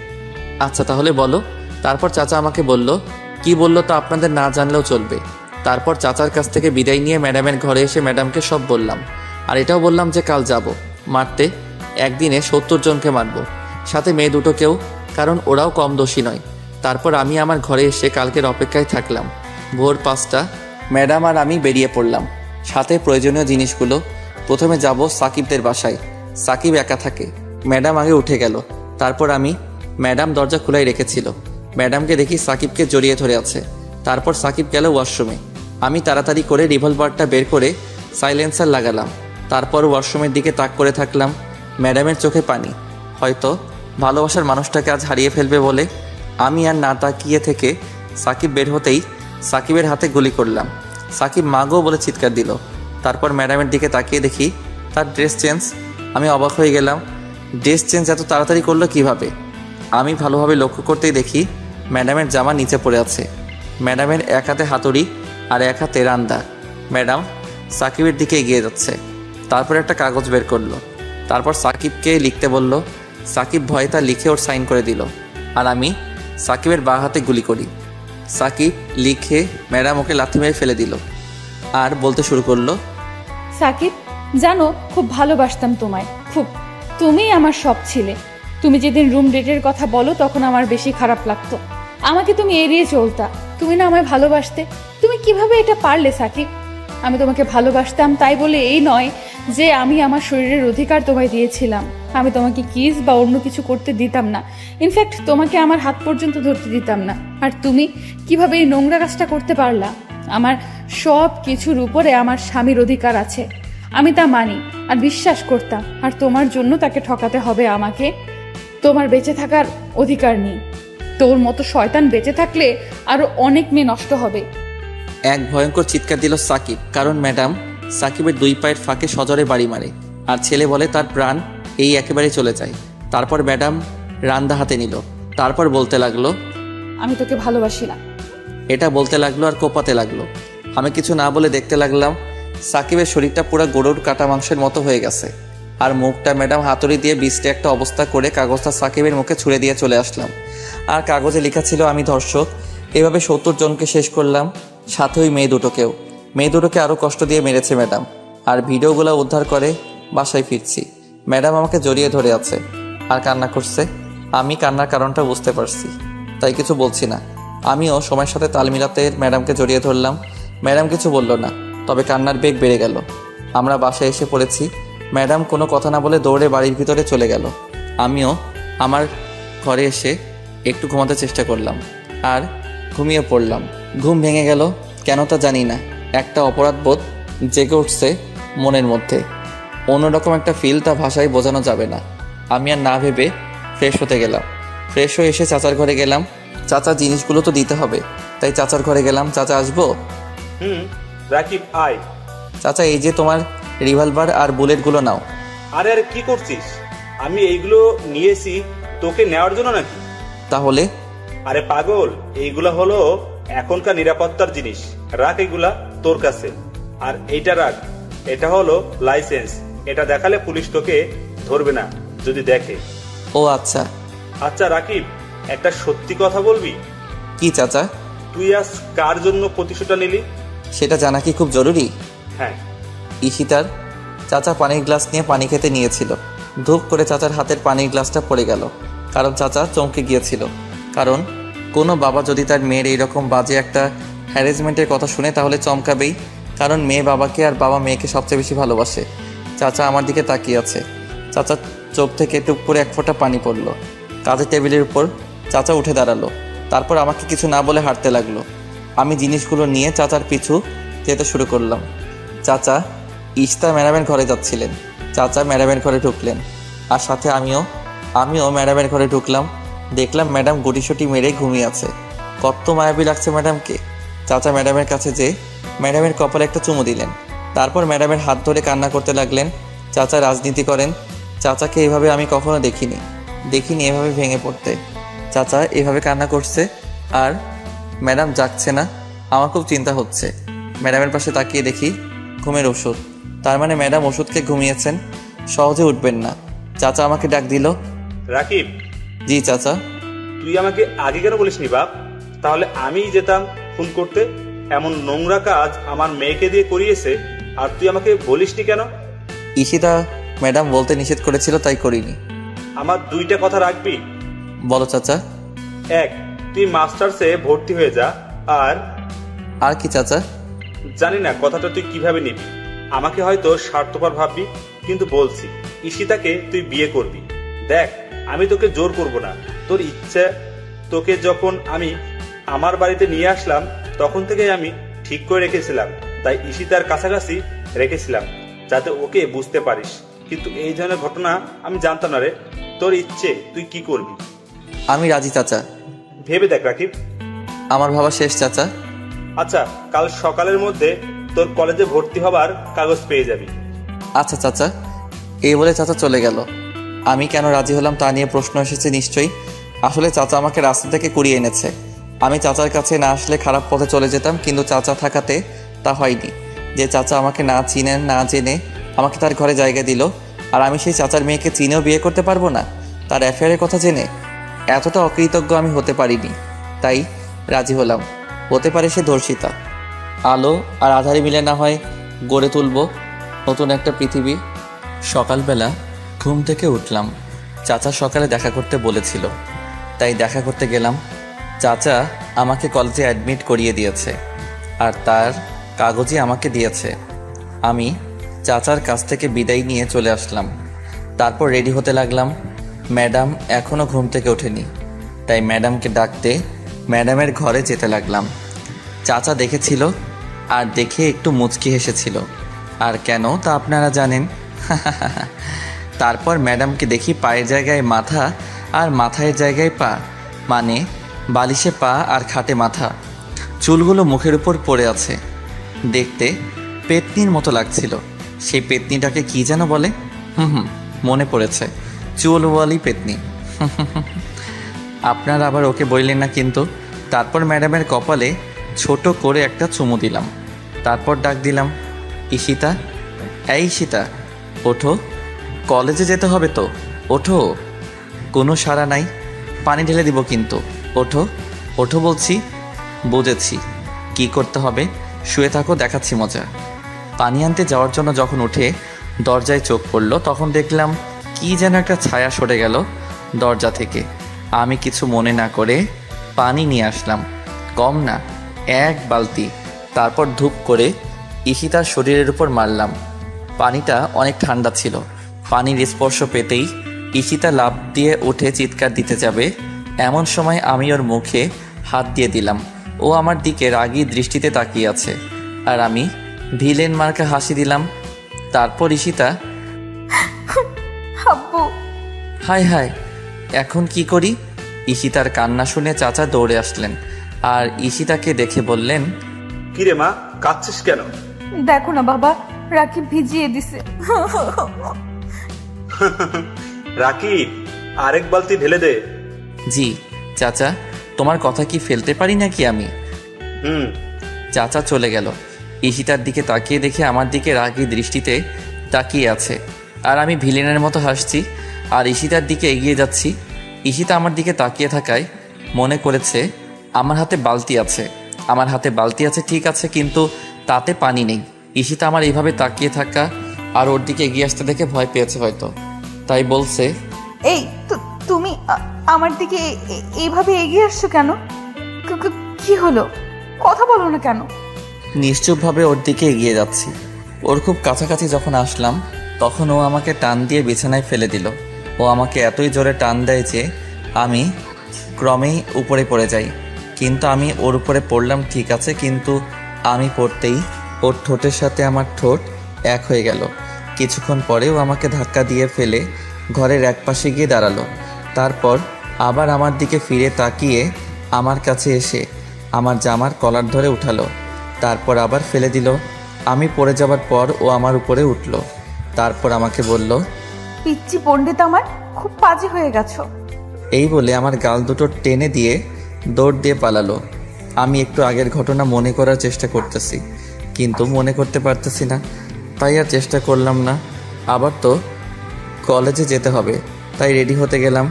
আচ্ছা তাহলে বলো। তারপর চাচা আমাকে বলল, কি বললো তা আপনাদের না জানলেও চলবে। তারপর চাচার কাছ থেকে বিদায় নিয়ে ম্যাডামের ঘরে এসে ম্যাডামকে সব বললাম, আর এটাও বললাম যে কাল যাব মারতে, একদিনে 70 জনকে মারব, সাথে মেয়ে দুটোকেও, কারণ ওরাও কম দোষী নয়। তারপর আমি আমার ঘরে এসে কালকের অপেক্ষায় থাকলাম। ভোর 5টা ম্যাডাম আর আমি বেরিয়ে পড়লাম, সাথে প্রয়োজনীয় জিনিসগুলো। প্রথমে যাব সাকিবদের বাসায়। সাকিব একা থাকে। ম্যাডাম আগে উঠে গেল। তারপর আমি, ম্যাডাম দরজা খোলাই রেখেছিল। ম্যাডামকে দেখি সাকিবকে জড়িয়ে ধরে আছে। তারপর সাকিব গেল ওয়াশরুমে। আমি তাড়াতাড়ি করে রিভলভারটা বের করে সাইলেন্সার লাগালাম। তারপর ওয়াশরুমের দিকে তাক করে থাকলাম। ম্যাডামের চোখে পানি, হয়তো ভালোবাসার মানুষটাকে আজ হারিয়ে ফেলবে বলে। আমি আর না তাকিয়ে থেকে সাকিব বের হতেই সাকিবের হাতে গুলি করলাম। সাকিব মাগো বলে চিৎকার দিল। তারপর ম্যাডামের দিকে তাকিয়ে দেখি তার ড্রেস চেঞ্জ। আমি অবাক হয়ে গেলাম, ড্রেস চেঞ্জ এত তাড়াতাড়ি করলো কিভাবে? আমি ভালোভাবে লক্ষ্য করতেই দেখি ম্যাডামের জামা নিচে পড়ে আছে। ম্যাডামের এক হাতে হাতুড়ি আর এক হাতে রান্দা। ম্যাডাম সাকিবের দিকে এগিয়ে যাচ্ছে। তারপর একটা কাগজ বের করলো। তারপর সাকিবকে লিখতে বলল। সাকিব ভয়ে তা লিখে ওর সাইন করে দিল, আর আমি সাকিবের বাঁ হাতে গুলি করি। সাকিব লিখে ম্যাডাম ওকে লাথি মেরে ফেলে দিল, আর বলতে শুরু করলো, সাকিব জানো, খুব ভালোবাসতাম তোমায়, খুব। তুমিই আমার সব ছিলে। তুমি যেদিন রুম ডেটের কথা বলো তখন আমার বেশি খারাপ লাগতো। আমাকে তুমি এড়িয়ে চলতা। তুমি না আমায় ভালোবাসতে। তুমি কিভাবে এটা পারলে সাকিব? আমি তোমাকে ভালোবাসতাম, তাই বলে এই নয় যে আমি আমার শরীরের অধিকার তোমায় দিয়েছিলাম। আমি তোমাকে কিস বা অন্য কিছু করতে দিতাম না। ইনফ্যাক্ট তোমাকে আমার হাত পর্যন্ত ধরতে দিতাম না। আর তুমি কিভাবে এই নোংরা কাজটা করতে পারলা? আমার সব কিছুর উপরে আমার স্বামীর অধিকার আছে, আমি তা মানি আর বিশ্বাস করতাম। আর তোমার জন্য তাকে ঠকাতে হবে আমাকে? তোমার বেঁচে থাকার অধিকার নেই। তোর মতো শয়তান বেঁচে থাকলে আরো অনেক মেয়ে নষ্ট হবে। এক ভয়ঙ্কর চিৎকার দিল সাকিব, কারণ ম্যাডাম সাকিবের 2 পায়ের ফাঁকে সজরে বাড়ি মারে, আর ছেলে বলে তার প্রাণ এই একেবারে চলে যায়। তারপর ম্যাডাম রান্দা হাতে নিল। তারপর বলতে লাগলো, আমি তোকে ভালোবাসি না। এটা বলতে লাগলো আর কোপাতে লাগলো। আমি কিছু না বলে দেখতে লাগলাম। সাকিবের শরীরটা পুরো গরুর কাটা মাংসের মতো হয়ে গেছে, আর মুখটা ম্যাডাম হাতুড়ি দিয়ে বিশ্রী একটা অবস্থা করে কাগজটা সাকিবের মুখে ছুঁড়ে দিয়ে চলে আসলাম। আর কাগজে লেখা ছিল, আমি ধর্ষক। এভাবে 70 জনকে শেষ করলাম, সাথে ওই মেয়ে দুটোকেও। মেয়ে দুটোকে আরও কষ্ট দিয়ে মেরেছে ম্যাডাম। আর ভিডিওগুলো উদ্ধার করে বাসায় ফিরছি। ম্যাডাম আমাকে জড়িয়ে ধরে আছে আর কান্না করছে। আমি কান্নার কারণটা বুঝতে পারছি, তাই কিছু বলছি না। আমিও সময়ের সাথে তাল মিলাতে ম্যাডামকে জড়িয়ে ধরলাম। ম্যাডাম কিছু বলল না, তবে কান্নার বেগ বেড়ে গেল। আমরা বাসায় এসে পড়েছি। ম্যাডাম কোনো কথা না বলে দৌড়ে বাড়ির ভিতরে চলে গেল। আমিও আমার ঘরে এসে একটু ঘুমাতে চেষ্টা করলাম আর ঘুমিয়ে পড়লাম। ঘুম ভেঙে গেল কেন তা জানি না, একটা অপরাধবোধ জেগে উঠছে মনের মধ্যে। অন্যরকম একটা ফিল, তা ভাষায় বোঝানো যাবে না। আমি আর না ভেবে ফ্রেশ হতে গেলাম। ফ্রেশ হয়ে এসে চাচার ঘরে গেলাম। চাচা জিনিসগুলো তো দিতে হবে, তাই চাচার ঘরে গেলাম। চাচা আসবো? রাকিব আয়। চাচা এই যে তোমার রিভলভার আর বুলেটগুলো নাও। আরে আরে কি করছিস? আমি এইগুলো নিয়েছি তোকে নেওয়ার জন্য নাকি? তাহলে? আরে পাগল, এইগুলা হলো এখনকার নিরাপত্তার জিনিস, রাখ এগুলা তোর কাছে। আর এইটা রাখ, এটা হলো লাইসেন্স, এটা দেখালে পুলিশ তোকে ধরবে না যদি দেখে। ও আচ্ছা। আচ্ছা রাকিব, একটা সত্যি কথা বলবি? কি চাচা? তুই আজ কার জন্য প্রতিশোধটা নিলি? সেটা জানা কি খুব জরুরি? হ্যাঁ। ঈশিতার। চাচা পানির গ্লাস নিয়ে পানি খেতে নিয়েছিল। ধূপ করে চাচার হাতের পানির গ্লাসটা পড়ে গেল। কারণ চাচা চমকে গিয়েছিল। কারণ কোনো বাবা যদি তার মেয়ের এইরকম বাজে একটা হ্যারাসমেন্টের কথা শুনে তাহলে চমকাবেই। কারণ মেয়ে বাবাকে আর বাবা মেয়েকে সবচেয়ে বেশি ভালোবাসে। চাচা আমার দিকে তাকিয়ে আছে। চাচার চোখ থেকে টুপ করে এক ফোঁটা পানি পড়ল। কাজের টেবিলের উপর চাচা উঠে দাঁড়ালো। তারপর আমাকে কিছু না বলে হাঁটতে লাগলো। আমি জিনিসগুলো নিয়ে চাচার পিছু যেতে শুরু করলাম। চাচা ইশতা ম্যাডামের ঘরে যাচ্ছিলেন। চাচা ম্যাডামের ঘরে ঢুকলেন আর সাথে আমিও ম্যাডামের ঘরে ঢুকলাম। দেখলাম ম্যাডাম গুটিসুটি মেরে ঘুমিয়ে আছে। কত মায়াবী লাগছে ম্যাডামকে। চাচা ম্যাডামের কাছে যেয়ে ম্যাডামের কপালে একটা চুমু দিলেন। তারপর ম্যাডামের হাত ধরে কান্না করতে লাগলেন। চাচা রাজনীতি করেন। চাচাকে এভাবে আমি কখনো দেখিনি এভাবে ভেঙে পড়তে। চাচা এভাবে কান্না করছে আর ম্যাডাম জাগছে না। আমার খুব চিন্তা হচ্ছে। ম্যাডামের পাশে তাকিয়ে দেখি ঘুমের ওষুধ। তার মানে ম্যাডাম ওষুধকে ঘুমিয়েছেন, সহজে উঠবেন না। চাচা আমাকে ডাক দিল। রাকিব। জি চাচা। তুই আমাকে আগে কেন বলিসনি বাপ? তাহলে আমিই যেতাম ফোন করতে। এমন নোংরা কাজ আমার মেয়েকে দিয়ে করিয়েছে আর তুই আমাকে বলিসনি কেন? ঈশিতা ম্যাডাম বলতে নিষেধ করেছিল তাই করিনি। আমার দুইটা কথা রাখবি? বলো চাচা। এক, তুই মাস্টার্সে ভর্তি হয়ে যা। আর কি চাচা? জানি না কথাটা তুই কিভাবে নিবি। আমাকে হয়তো স্বার্থপর ভাববি, কিন্তু বলছি ঈশিতাকে তুই বিয়ে করবি। দেখ, আমি তোকে জোর করব না, তোর ইচ্ছে। তোকে যখন আমি আমার বাড়িতে নিয়ে আসলাম তখন থেকে আমি ঠিক করে রেখেছিলাম, তাই ঈশিতার কাছাকাছি রেখেছিলাম যাতে ওকে বুঝতে পারিস। কিন্তু এই ধরনের ঘটনা আমি জানতাম না রে। তোর ইচ্ছে, তুই কি করবি? আমি রাজি চাচা। ভেবে দেখ রাকিব। আমার ভাবা শেষ চাচা। আচ্ছা, কাল সকালের মধ্যে তোর কলেজে ভর্তি হবার কাগজ পেয়ে যাবি। আচ্ছা চাচা। এই বলে চাচা চলে গেল। আমি কেন রাজি হলাম তা নিয়ে প্রশ্ন এসেছে নিশ্চয়ই। আসলে চাচা আমাকে রাস্তা থেকে কুড়িয়ে এনেছে। আমি চাচার কাছে না আসলে খারাপ পথে চলে যেতাম, কিন্তু চাচা থাকাতে তা হয়নি। যে চাচা আমাকে না চিনেন না জেনে আমাকে তার ঘরে জায়গা দিল, আর আমি সেই চাচার মেয়েকে চিনেও বিয়ে করতে পারবো না তার অ্যাফেয়ারের কথা জেনে। এতটা অকৃতজ্ঞ আমি হতে পারিনি, তাই রাজি হলাম। হতে পারে সে ধর্ষিতা। আলো আর আধারে মিলে না হয় গড়ে তুলব নতুন একটা পৃথিবী। সকালবেলা ঘুম থেকে উঠলাম। চাচা সকালে দেখা করতে বলেছিল, তাই দেখা করতে গেলাম। চাচা আমাকে কলেজে অ্যাডমিট করিয়ে দিয়েছে আর তার কাগজই আমাকে দিয়েছে। আমি চাচার কাছ থেকে বিদায় নিয়ে চলে আসলাম। তারপর রেডি হতে লাগলাম। ম্যাডাম এখনও ঘুম থেকে ওঠেনি, তাই ম্যাডামকে ডাকতে ম্যাডামের ঘরে যেতে লাগলাম। চাচা দেখেছিল আর দেখে একটু মুচকি হেসেছিল। আর কেন তা আপনারা জানেন। তারপর ম্যাডামকে দেখি পায়ের জায়গায় মাথা আর মাথায় জায়গায় পা, মানে বালিশে পা আর খাটে মাথা। চুলগুলো মুখের উপর পড়ে আছে। দেখতে পেতনির মতো লাগছিল। সেই পেতনিটাকে কি যেন বলে? মনে পড়েছে, চুলওয়ালি পেতনি। আপনারা আবার ওকে বললেন না কিন্তু। তারপর ম্যাডামের কপালে ছোট করে একটা চুমু দিলাম। তারপর ডাক দিলাম, ঈশিতা, এই ঈশিতা, ওঠো, কলেজে যেতে হবে তো, ওঠো। কোনো সাড়া নাই। পানি ঢেলে দিব কিন্তু। ওঠো, ওঠো বলছি। বুঝেছি কি করতে হবে, শুয়ে থাকো, দেখাচ্ছি মজা। পানি আনতে যাওয়ার জন্য যখন উঠে দরজায় চোখ পড়ল, তখন দেখলাম কি যেন একটা ছায়া সরে গেল দরজা থেকে। আমি কিছু মনে না করে পানি নিয়ে আসলাম, কম না 1 বালতি। তারপর ধূপ করে ঈশিতার শরীরের উপর মারলাম। পানিটা অনেক ঠান্ডা ছিল। পানির স্পর্শ পেতেই ঈশিতা লাফ দিয়ে উঠে চিৎকার দিতে যাবে, এমন সময় আমি ওর মুখে হাত দিয়ে দিলাম। ও আমার দিকে রাগী দৃষ্টিতে তাকিয়ে আছে, আর আমি ভিলেন মার্কা হাসি দিলাম। তারপর ঈশিতা, আব্বু। হায় হায়, এখন কি করি? ঈশিতার কান্না শুনে চাচা দৌড়ে আসলেন আর ঈশিতাকে দেখে বললেন, কিরে মা, কাঁদছিস কেন? দেখো না বাবা, রাকিব ভিজিয়ে দিছে। রাকিব, আরেক বালতি ঢেলে দে। জি চাচা, তোমার কথা কি ফেলতে পারি নাকি আমি? হুম। চাচা চলে গেল। ঈশিতার দিকে তাকিয়ে দেখে আমার দিকে রাগী দৃষ্টিতে তাকিয়ে আছে, আর আমি ভিলেনের মতো হাসছি আর ঈশিতার দিকে এগিয়ে যাচ্ছি। ঈশিতা আমার দিকে তাকিয়ে থাকায় মনে করেছে আমার হাতে বালতি আছে। আমার হাতে বালতি আছে ঠিক আছে, কিন্তু তাতে পানি নেই। ঈশিতা আমার এইভাবে তাকিয়ে থাকা আর ওর দিকে এগিয়ে আসতে দেখে ভয় পেয়েছে হয়তো, তাই বলছে, এই তুমি আমার দিকে এইভাবে এগিয়ে আসছো কেন? কি হলো? কথা বলো না কেন? নিশ্চুপভাবে ওর দিকে এগিয়ে যাচ্ছি। ওর খুব কাছাকাছি যখন আসলাম তখন ও আমাকে টান দিয়ে বিছানায় ফেলে দিল। ও আমাকে এতই জোরে টান দেয় যে আমি ক্রমেই উপরে পড়ে যাই। কিন্তু আমি ওর উপরে পড়লাম ঠিক আছে, কিন্তু আমি পড়তেই ওর ঠোঁটের সাথে আমার ঠোঁট এক হয়ে গেল। কিছুক্ষণ পরেও আমাকে ধাক্কা দিয়ে ফেলে ঘরের একপাশে গিয়ে দাঁড়ালো। তারপর আবার আমার দিকে ফিরে তাকিয়ে আমার কাছে এসে আমার জামার কলার ধরে উঠালো। তারপর আবার ফেলে দিল। আমি পড়ে যাবার পর ও আমার উপরে উঠল। তারপর আমাকে বলল, পিচ্চি পণ্ডিত, আমার খুব বাজে হয়ে গেছো। এই বলে আমার গাল দুটো টেনে দিয়ে দৌড় দিয়ে পালালো। আমি একটু আগের ঘটনা মনে করার চেষ্টা করতেছি, কিন্তু মনে করতে পারতেছি না, তাই আর চেষ্টা করলাম না। আবার তো কলেজে যেতে হবে, তাই রেডি হতে গেলাম।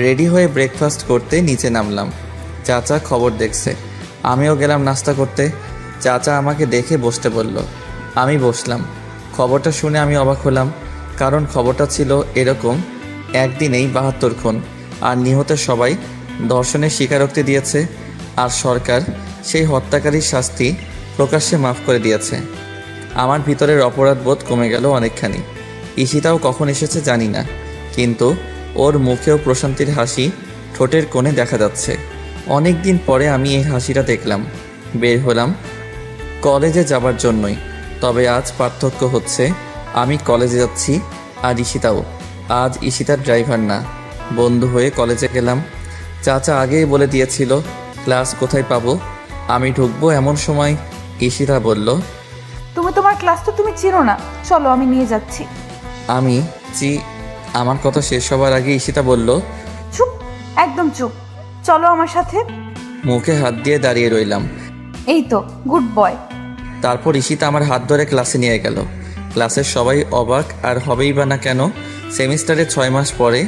রেডি হয়ে ব্রেকফাস্ট করতে নিচে নামলাম। চাচা খবর দেখছে, আমিও গেলাম নাস্তা করতে। চাচা আমাকে দেখে বসতে বলল, আমি বসলাম। খবরটা শুনে আমি অবাক হলাম, কারণ খবরটা ছিল এরকম, একদিনেই ৭২ খুন, আর নিহতের সবাই ধর্ষণের স্বীকারোক্তি দিয়েছে, আর সরকার সেই হত্যাকারীর শাস্তি প্রকাশ্যে মাফ করে দিয়েছে। আমার ভিতরের অপরাধ বোধ কমে গেল অনেকখানি। ঈশিতাও কখন এসেছে জানি না, কিন্তু ওর মুখেও প্রশান্তির হাসি ঠোঁটের কোণে দেখা যাচ্ছে। অনেক দিন পরে আমি এই হাসিটা দেখলাম। বের হলাম কলেজে যাবার জন্যই, তবে আজ পার্থক্য হচ্ছে আমি কলেজে যাচ্ছি আর ঈশিতাও। আজ ঈশিতার ড্রাইভার না, বন্ধু হয়ে কলেজে গেলাম। চাচা আগেই বলে দিয়েছিল ক্লাস কোথায় পাবো, আমি ঢুকবো। এমন সময় ঈশিতা বলল, তুমি তোমার ক্লাস তো তুমি চিনো না, চলো আমি নিয়ে যাচ্ছি। আমি আমার কথা শেষ হবার আগে ঈশিতা বলল, চুপ, একদম চুপ, চলো আমার সাথে। মুখে হাত দিয়ে দাঁড়িয়ে রইলাম। এই তো গুড বয়। তারপর ঈশিতা আমার হাত ধরে ক্লাসে নিয়ে গেল। ক্লাসের সবাই অবাক, আর হবেই বা না কেন, সেমিস্টারে 6 মাস পরে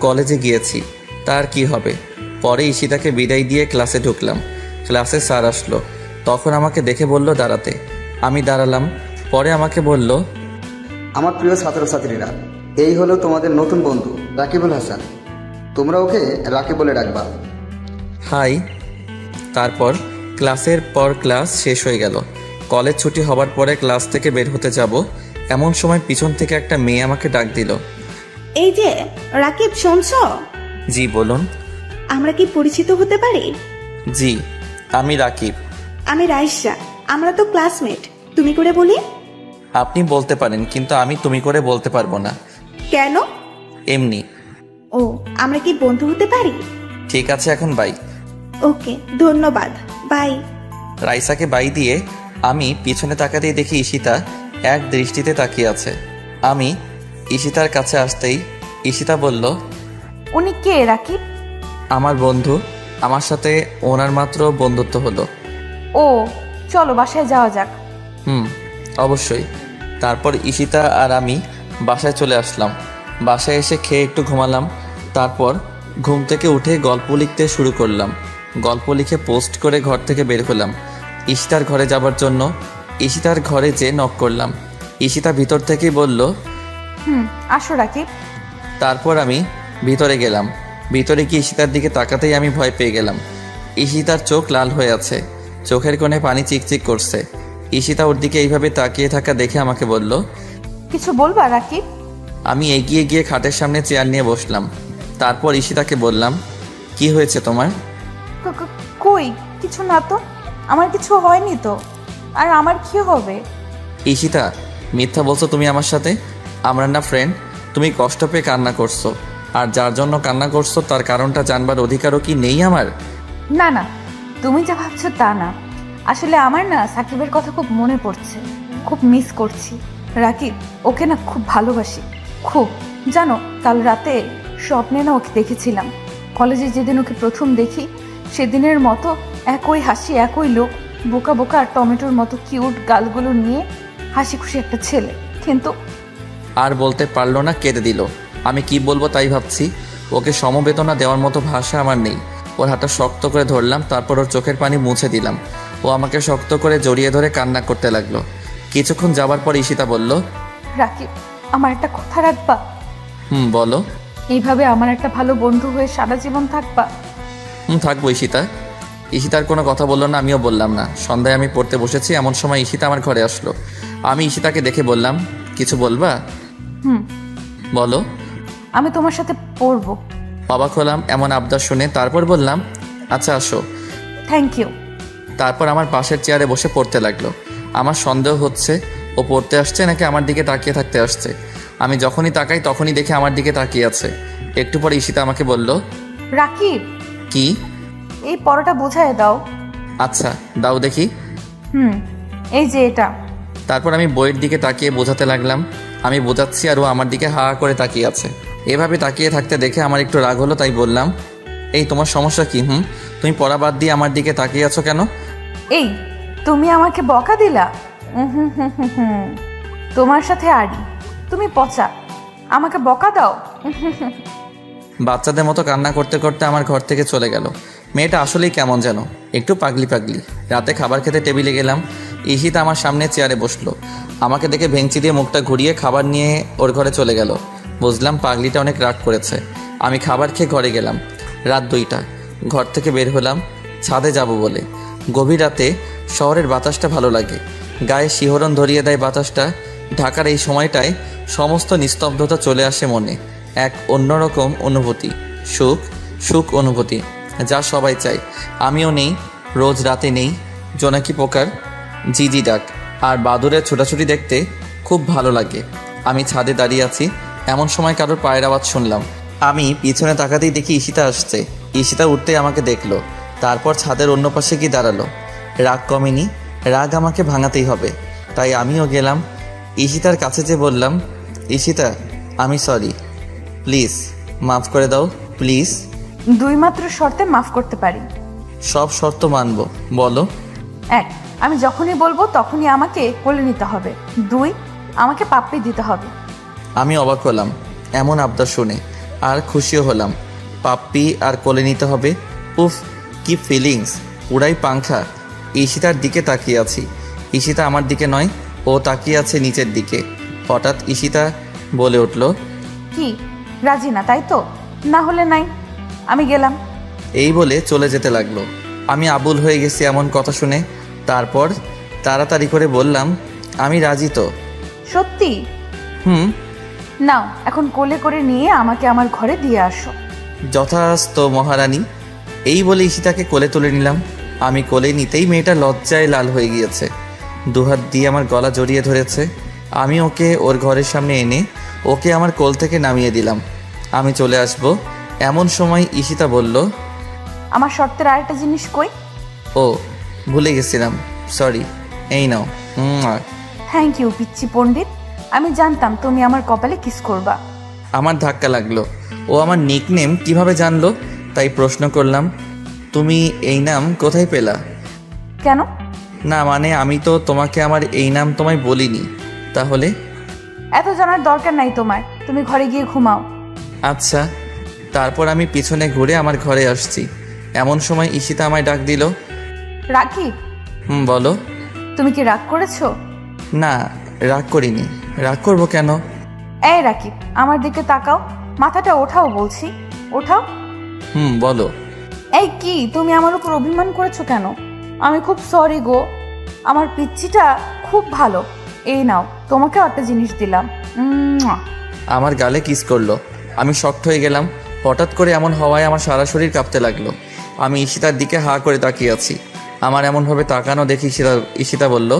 কলেজে গিয়েছি, তার কি হবে। পরে ঈশিতাকে বিদায় দিয়ে ক্লাসে ঢুকলাম। ক্লাসে স্যার আসলো, তখন আমাকে দেখে বলল দাঁড়াতে। আমি দাঁড়ালাম। পরে আমাকে বলল, আমার প্রিয় ছাত্রছাত্রীরা, এই হলো তোমাদের নতুন বন্ধু রাকিবুল হাসান, তোমরা ওকে রাকিব বলে ডাকবা। হাই। তারপর ক্লাসের পর ক্লাস শেষ হয়ে গেল। কলেজ ছুটি হবার পরে ক্লাস থেকে বের হতে যাব, এমন সময় পিছন থেকে একটা মেয়ে আমাকে ডাক দিল। এই যে রাকিব, শুনছো? জি বলুন। আমরা কি পরিচিত হতে পারি? জি, আমি রাকিব। আমি রাইসা, আমরা তো ক্লাসমেট। তুমি করে বলি? আপনি বলতে পারেন, কিন্তু আমি তুমি করে বলতে পারবো না। কেন? এমনি। ও, আমরা কি বন্ধু হতে পারি? ঠিক আছে, এখন বাই। ওকে, ধন্যবাদ, বাই। রাইসাকে বাই দিয়ে আমি পিছনে তাকাতেই দেখি ঈশিতা এক দৃষ্টিতে তাকিয়ে আছে। আমি ঈশিতার কাছে আসতেই ঈশিতা বলল, উনি কে রাকিব? আমার বন্ধু। আমার সাথে ওনার মাত্র বন্ধুত্ব হলো। ও, চলো বাসায় যাওয়া যাক। অবশ্যই। তারপর ঈশিতা আর আমি বাসায় চলে আসলাম। বাসায় এসে খেয়ে একটু ঘুমালাম। তারপর ঘুম থেকে উঠে গল্প লিখতে শুরু করলাম। গল্প লিখে পোস্ট করে ঘর থেকে বের হলাম ঈশিতার ঘরে যাবার জন্য। ঈশিতার ঘরে যেয়ে নক করলাম। ঈশিতা ভিতর থেকেই বলল, আসো রাকিব। তারপর আমি ভিতরে গেলাম। ভিতরে গিয়ে ঈশিতার দিকে তাকাতেই আমি ভয় পেয়ে গেলাম। ঈশিতার চোখ লাল হয়ে আছে, চোখের কোণে পানি চিকচিক করছে। ঈশিতা ওর দিকে এইভাবে তাকিয়ে থাকা দেখে আমাকে বলল, কিছু বলবা রাকিব? আমি এগিয়ে গিয়ে খাটের সামনে চেয়ার নিয়ে বসলাম। তারপর ঈশিতাকে বললাম, কি হয়েছে তোমার? কই কিছু না তো, আমার কিছু হয়নি তো, আর আমার কি হবে? ঈশিতা, মিথ্যা বলছো তুমি আমার সাথে। আমরা না ফ্রেন্ড? তুমি কষ্ট পেয়ে কান্না করছো, আর যার জন্য কান্না করছো তার কারণটা জানবার অধিকারও কি নেই আমার? না না, তুমি যা ভাবছো তা না। আসলে আমার না সাকিবের কথা খুব মনে পড়ছে, খুব মিস করছি। রাকিব, ওকে না খুব ভালোবাসি, খুব। জানো, কাল রাতে স্বপ্নে না ওকে দেখেছিলাম। কলেজে যেদিন ওকে প্রথম দেখি সেদিনের মতো একই হাসি, একই লোক, বোকা বোকা আর টমেটোর মতো কিউট গালগুলো নিয়ে হাসি খুশি একটা ছেলে। কিন্তু আর বলতে পারলো না, কেঁদে দিল। আমি কি বলবো তাই ভাবছি। ওকে সমবেদনা দেওয়ার মতো ভাষা আমার নেই। ওর হাতটা শক্ত করে ধরলাম, তারপর ওর চোখের পানি মুছে দিলাম। ও আমাকে শক্ত করে জড়িয়ে ধরে কান্না করতে লাগলো। কিছুক্ষণ যাবার পর ঈশিতা বলল, রাকিব, আমার একটা কথা রাখবা? বলো। এইভাবে আমার একটা ভালো বন্ধু হয়ে সারা জীবন থাকবা? থাকবো ঈশিতা। ঈশিতার কোনো কথা বললো না, আমিও বললাম না। সন্ধ্যায় আমি পড়তে বসেছি, এমন সময় ঈশিতা আমার ঘরে আসলো। আমি ঈশিতাকে দেখে বললাম, কিছু বলবা? বলো। আমি তোমার সাথে পড়বো। অবাক হলাম এমন আবদার শুনে, তারপর বললাম, আচ্ছা আসো। Thank you. তারপর আমার পাশের চেয়ারে বসে পড়তে লাগলো। আমার সন্দেহ হচ্ছে ও পড়তে আসছে নাকি আমার দিকে তাকিয়ে থাকতে আসছে। আমি যখনই তাকাই তখনই দেখে আমার দিকে তাকিয়ে আছে। একটু পরে ঈশিতা আমাকে বলল, রাকিব, কি? এই পড়াটা বোঝায় দাও। আচ্ছা দাও দেখি। এই যে এটা। তারপর আমি বইয়ের দিকে তাকিয়ে বোঝাতে লাগলাম। আমি বোঝাচ্ছি আর ও আমার দিকে হা করে তাকিয়ে আছে। এভাবে তাকিয়ে থাকতে দেখে আমার একটু রাগ হলো, তাই বললাম, এই তোমার সমস্যা কি? তুমি পড়া বাদ দিয়ে আমার দিকে তাকিয়ে আছো কেন? এই, তুমি আমাকে বকা দিলা? তোমার সাথে আড়ি, তুমি পচা, আমাকে বকা দাও। বাচ্চাদের মতো কান্না করতে করতে আমার ঘর থেকে চলে গেল। মেয়েটা আসলেই কেমন যেন, একটু পাগলি পাগলি। রাতে খাবার খেতে টেবিলে গেলাম। ঈশিতা আমার সামনে চেয়ারে বসলো। আমাকে দেখে ভেঙচি দিয়ে মুখটা ঘুরিয়ে খাবার নিয়ে ওর ঘরে চলে গেল। বুঝলাম পাগলিটা অনেক রাগ করেছে। আমি খাবার খেয়ে ঘরে গেলাম। রাত 2টা। ঘর থেকে বের হলাম ছাদে যাব বলে। গভীর রাতে শহরের বাতাসটা ভালো লাগে, গায়ে শিহরণ ধরিয়ে দেয় বাতাসটা। ঢাকার এই সময়টায় সমস্ত নিস্তব্ধতা চলে আসে মনে। এক অন্যরকম অনুভূতি, সুখ সুখ অনুভূতি, যা সবাই চায়। আমিও নেই, রোজ রাতে নেই জোনাকি পোকার জিজি ডাক আর বাদুরের ছোটাছুটি দেখতে খুব ভালো লাগে। আমি ছাদে দাঁড়িয়ে আছি, এমন সময় কারোর পায়ের আওয়াজ শুনলাম। আমি পিছনে তাকাতেই দেখি ঈশিতা আসছে। ঈশিতা উঠতেই আমাকে দেখলো, তারপর ছাদের অন্য পাশে গিয়ে দাঁড়ালো। রাগ কমেনি, রাগ আমাকে ভাঙাতেই হবে, তাই আমিও গেলাম। ঈশিতার কাছে যে বললাম, ঈশিতা আমি সরি, প্লিজ মাফ করে দাও প্লিজ। 2 মাত্র শর্তে মাফ করতে পারি। সব শর্ত মানব, বলো। 1, আমি যখনই বলবো তখনই আমাকে কোলে নিতে হবে। 2, আমাকে পাপ্পি দিতে হবে। আমি অবাক হলাম এমন আবদার শুনে, আর খুশিও হলাম। পাপ্পি আর কোলে নিতে হবে, উফ কি ফিলিংস, পুরাই পাংখা। ঈশিতার দিকে তাকিয়ে আছি, ঈশিতা আমার দিকে নয়, ও তাকিয়ে আছে নিচের দিকে। হঠাৎ ঈশিতা বলে উঠল, কি রাজি না তাই তো? না হলে নাই, আমি গেলাম। এই বলে চলে যেতে লাগলো। আমি আবুল হয়ে গেছি এমন কথা শুনে। তারপর তাড়াতাড়ি করে বললাম, আমি রাজি তো। সত্যি? নাও, এখন কোলে করে নিয়ে আমাকে আমার ঘরে দিয়ে আসো। যথাস্ত মহারানী। এই বলে ঈশিতাকে কোলে তুলে নিলাম। আমি কোলে নিতেই মেয়েটা লজ্জায় লাল হয়ে গিয়েছে, দুহাত দিয়ে আমার গলা জড়িয়ে ধরেছে। আমি ওকে ওর ঘরের সামনে এনে ওকে আমার কোল থেকে নামিয়ে দিলাম। আমি চলে আসব এমন সময় ঈশিতা বলল, আমার শর্তের আরেকটা জিনিস কই? ও ভুলে গেছিলাম, সরি, এই নাও। থ্যাংক ইউ পিচ্চি পণ্ডিত, আমি জানতাম তুমি আমার কপালে কিস করবা। আমার ধাক্কা লাগলো। ও আমার নিকনেম কিভাবে জানলো তাই প্রশ্ন করলাম, তুমি এই নাম কোথায় পেলা? কেন? না মানে আমি তো তোমাকে আমার এই নাম তোমায় বলিনি। তাহলে? এত জানার দরকার নাই তোমার, তুমি ঘরে গিয়ে ঘুমাও। আচ্ছা। তারপর আমি পিছনে ঘুরে আমার ঘরে আসছি। এমন সময় ঈশিতা আমায় ডাক দিল। রাকিব। বলো। তুমি কি রাগ করেছো? না, রাগ করিনি। রাগ করবো কেন? এই রাকিব, আমার দিকে তাকাও, মাথাটা ওঠাও বলছি, ওঠাও। বলো। এই কি, তুমি আমার উপর অভিমান করেছো কেন? আমি খুব সরি গো, আমার পিচ্চিটা খুব ভালো। এই নাও, তোমাকেও একটা জিনিস দিলাম। আমার গালে কিস করলো। আমি শক্ট হয়ে গেলাম। হঠাৎ করে এমন হওয়ায় আমার সারা শরীর কাঁপতে লাগলো। আমি ঈশিতার দিকে হা করে তাকিয়ে আছি। আমার এমনভাবে তাকানো দেখে ঈশিতা বলল,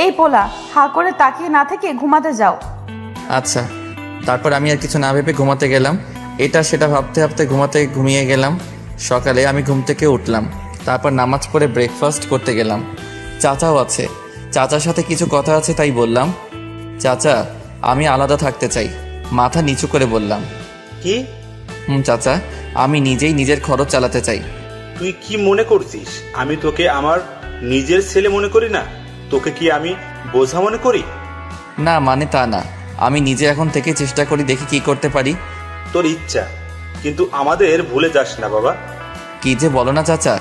এই পোলা, হা করে তাকিয়ে না থেকে ঘুমাতে যাও। আচ্ছা। তারপর আমি আর কিছু না ভেবে ঘুমাতে গেলাম। এটা সেটা ভাবতে ভাবতে ঘুমিয়ে গেলাম। সকালে আমি ঘুম থেকে উঠলাম, তারপর নামাজ পড়ে ব্রেকফাস্ট করতে গেলাম। চাচাও আছে, চাচার সাথে কিছু কথা আছে, তাই বললাম, চাচা আমি আলাদা থাকতে চাই। মাথা নিচু করে বললাম, কি? চাচা আমি নিজেই নিজের খরচ চালাতে চাই। তুই কি মনে করছিস আমি তোকে আমার নিজের ছেলে মনে করি না? তোকে কি আমি বোঝা মনে করি? না মানে তা না, আমি নিজে এখন থেকে চেষ্টা করি, দেখি কি করতে পারি। তোর ইচ্ছা, কিন্তু আমাদের ভুলে যাস না বাবা। কি যে বলো না চাচা,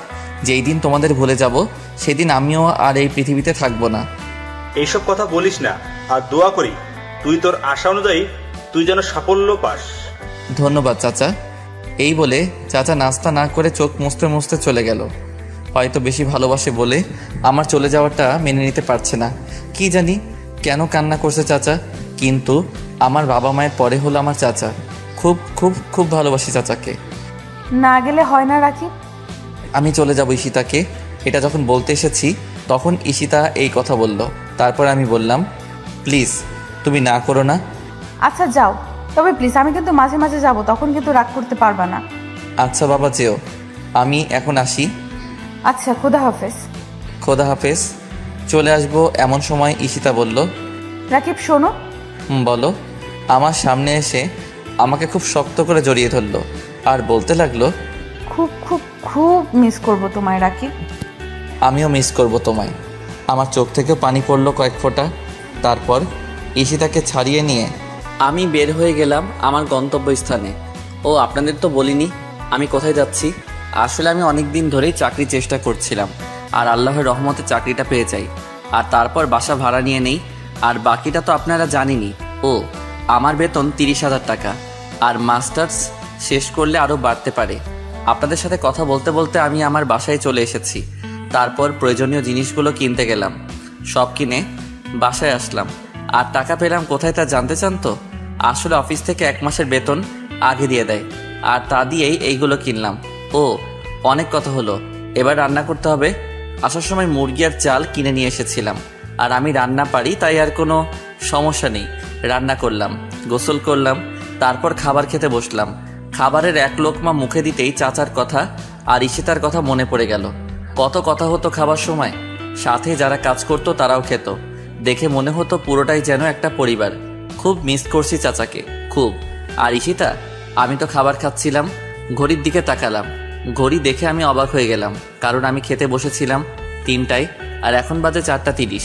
যেই দিন তোমাদের ভুলে যাব সেদিন আমিও আর এই পৃথিবীতে থাকবো না। এইসব কথা বলিস না, আর দোয়া করি তুই তোর আশা অনুযায়ী তুই যেন সাফল্য পাস। ধন্যবাদ চাচা। এই বলে চাচা নাস্তা না করে চোখ মুছতে মুছতে চলে গেল। হয়তো বেশি ভালোবাসে বলে আমার চলে যাওয়াটা মেনে নিতে পারছে না। কি জানি কেন কান্না করছে চাচা, কিন্তু আমার বাবা মায়ের পরে হলো আমার চাচা। খুব খুব খুব ভালোবাসি চাচাকে। না গেলে হয় না রাকিব। আমি চলে যাব ঈশিতাকে। এটা যখন বলতে এসেছি তখন ঈশিতা এই কথা বলল। তারপর আমি বললাম, প্লিজ তুমি না করো না। আচ্ছা যাও, তবে প্লিজ আমি কিন্তু মাঝে মাঝে যাব, তখন কিন্তু রাগ করতে পারবা না। আচ্ছা বাবা যেও, আমি এখন আসি। আচ্ছা, খোদা হাফেজ। খোদা হাফেজ। চলে আসবো এমন সময় ঈশিতা বলল, রাকিব শোনো। বলো। আমার সামনে এসে আমাকে খুব শক্ত করে জড়িয়ে ধরলো আর বলতে লাগলো, খুব খুব খুব মিস করব তোমায় রাকিব। আমিও মিস করব তোমায়। আমার চোখ থেকে পানি পড়লো কয়েক ফোঁটা। তারপর ঈশিতাকে ছাড়িয়ে নিয়ে আমি বের হয়ে গেলাম আমার গন্তব্যস্থানে। ও আপনাদের তো বলিনি আমি কোথায় যাচ্ছি। আসলে আমি অনেক দিন ধরেই চাকরির চেষ্টা করছিলাম, আর আল্লাহর রহমতে চাকরিটা পেয়ে যাই, আর তারপর বাসা ভাড়া নিয়ে নেই। আর বাকিটা তো আপনারা জানেনই। ও আমার বেতন 30,000 টাকা, আর মাস্টার্স শেষ করলে আরও বাড়তে পারে। আপনাদের সাথে কথা বলতে বলতে আমি আমার বাসায় চলে এসেছি। তারপর প্রয়োজনীয় জিনিসগুলো কিনতে গেলাম, সব কিনে বাসায় আসলাম। আর টাকা পেলাম কোথায় তা জানতে চান তো? আসলে অফিস থেকে 1 মাসের বেতন আগে দিয়ে দেয়, আর তা দিয়েই এইগুলো কিনলাম। ও অনেক কথা হলো, এবার রান্না করতে হবে। আসার সময় মুরগি আর চাল কিনে নিয়ে এসেছিলাম, আর আমি রান্না পারি তাই আর কোনো সমস্যা নেই। রান্না করলাম, গোসল করলাম, তারপর খাবার খেতে বসলাম। খাবারের 1 লোকমা মুখে দিতেই চাচার কথা আর ঈশিতার কথা মনে পড়ে গেল। কত কথা হতো খাবার সময়, সাথে যারা কাজ করতো তারাও খেত। দেখে মনে হতো পুরোটাই যেন একটা পরিবার। খুব মিস করছি চাচাকে, খুব। আর ঈশিতা, আমি তো খাবার খাচ্ছিলাম, ঘড়ির দিকে তাকালাম। ঘড়ি দেখে আমি অবাক হয়ে গেলাম, কারণ আমি খেতে বসেছিলাম 3টায়, আর এখন বাজে 4:30।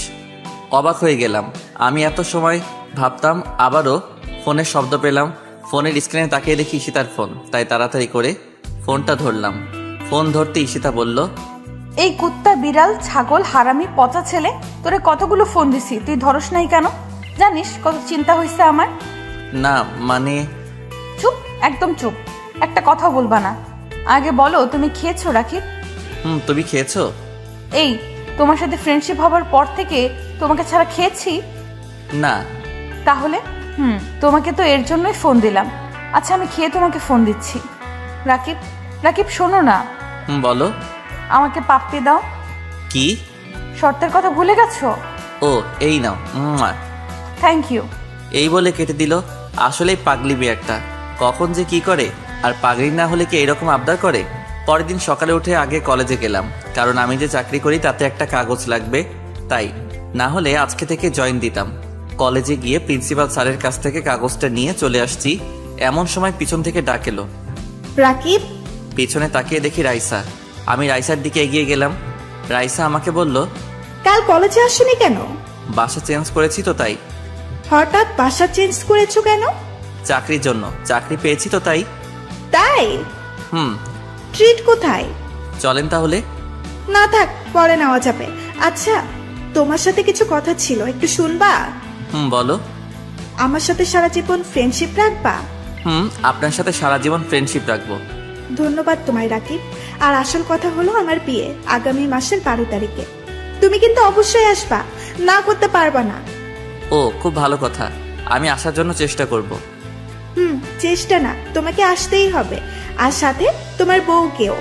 অবাক হয়ে গেলাম। আমি এত সময় ভাবতাম, আবারও ফোনের শব্দ পেলাম। ফোনের স্ক্রিনে তাকিয়ে দেখি ঈশিতার ফোন, তাই তাড়াতাড়ি করে ফোনটা ধরলাম। ফোন ধরতে ঈশিতা বলল, এই কুত্তা, বিড়াল, ছাগল, হারামি, পচা ছেলে, তোরে কতগুলো ফোন দিছি, তুই ধরস নাই কেন? জানিস কত চিন্তা হয়েছে আমার? না মানে। চুপ, একদম চুপ, একটা কথা বলবা না। আগে বলো তুমি খেয়েছো রাকিব? তুমি খেয়েছো? এই তোমার সাথে ফ্রেন্ডশিপ হবার পর থেকে তোমাকে ছাড়া খেয়েছি না। তাহলে? তোমাকে তো এর জন্যই ফোন দিলাম। আচ্ছা আমি খেয়ে তোমাকে ফোন দিচ্ছি। রাকিব, রাকিব শোনো না। বলো। আমাকে পাপ্পি দাও। কি? শর্তের কথা ভুলে গেছো? ও এই নাও। Thank you. এই বলে কেটে দিল। আসলেই পাগলি মেয়ে একটা, কখন যে কি করে। আর পাগলি না হলে কি এরকম আবদার করে? পরের দিন সকালে উঠে আগে কলেজে গেলাম, কারণ আমি যে চাকরি করি তাতে একটা কাগজ লাগবে, তাই না হলে আজকে থেকে জয়েন দিতাম। কলেজে গিয়ে প্রিন্সিপাল স্যারের কাছ থেকে কাগজটা নিয়ে চলে আসছি, এমন সময় পিছন থেকে ডাক এলো, রাকিব। পিছনে তাকিয়ে দেখি রাইসা। আমি রাইসার দিকে এগিয়ে গেলাম। রাইসা আমাকে বলল, কাল কলেজে আসনি কেন? বাসা চেঞ্জ করেছি তো তাই। হঠাৎ বাসা চেঞ্জ করেছো কেন? চাকরির জন্য, চাকরি পেয়েছি তো তাই। তাই? ট্রিট কোথায়? চলেন তাহলে। না থাক, পরে নেওয়া যাবে। আচ্ছা তোমার সাথে কিছু কথা ছিল, একটু শুনবা? বলো। আমার সাথে সারা জীবন ফ্রেন্ডশিপ রাখবা? আপনার সাথে সারা জীবন ফ্রেন্ডশিপ রাখবো। ধন্যবাদ তোমায় রাকিব। আর আসল কথা হলো আমার বিয়ে আগামী মাসের 12 তারিখে। তুমি কিন্তু অবশ্যই আসবা, না করতে পারবা না। ও খুব ভালো কথা, আমি আসার জন্য চেষ্টা করব। চেষ্টা না, তোমাকে আসতেই হবে, আর সাথে তোমার বউকেও।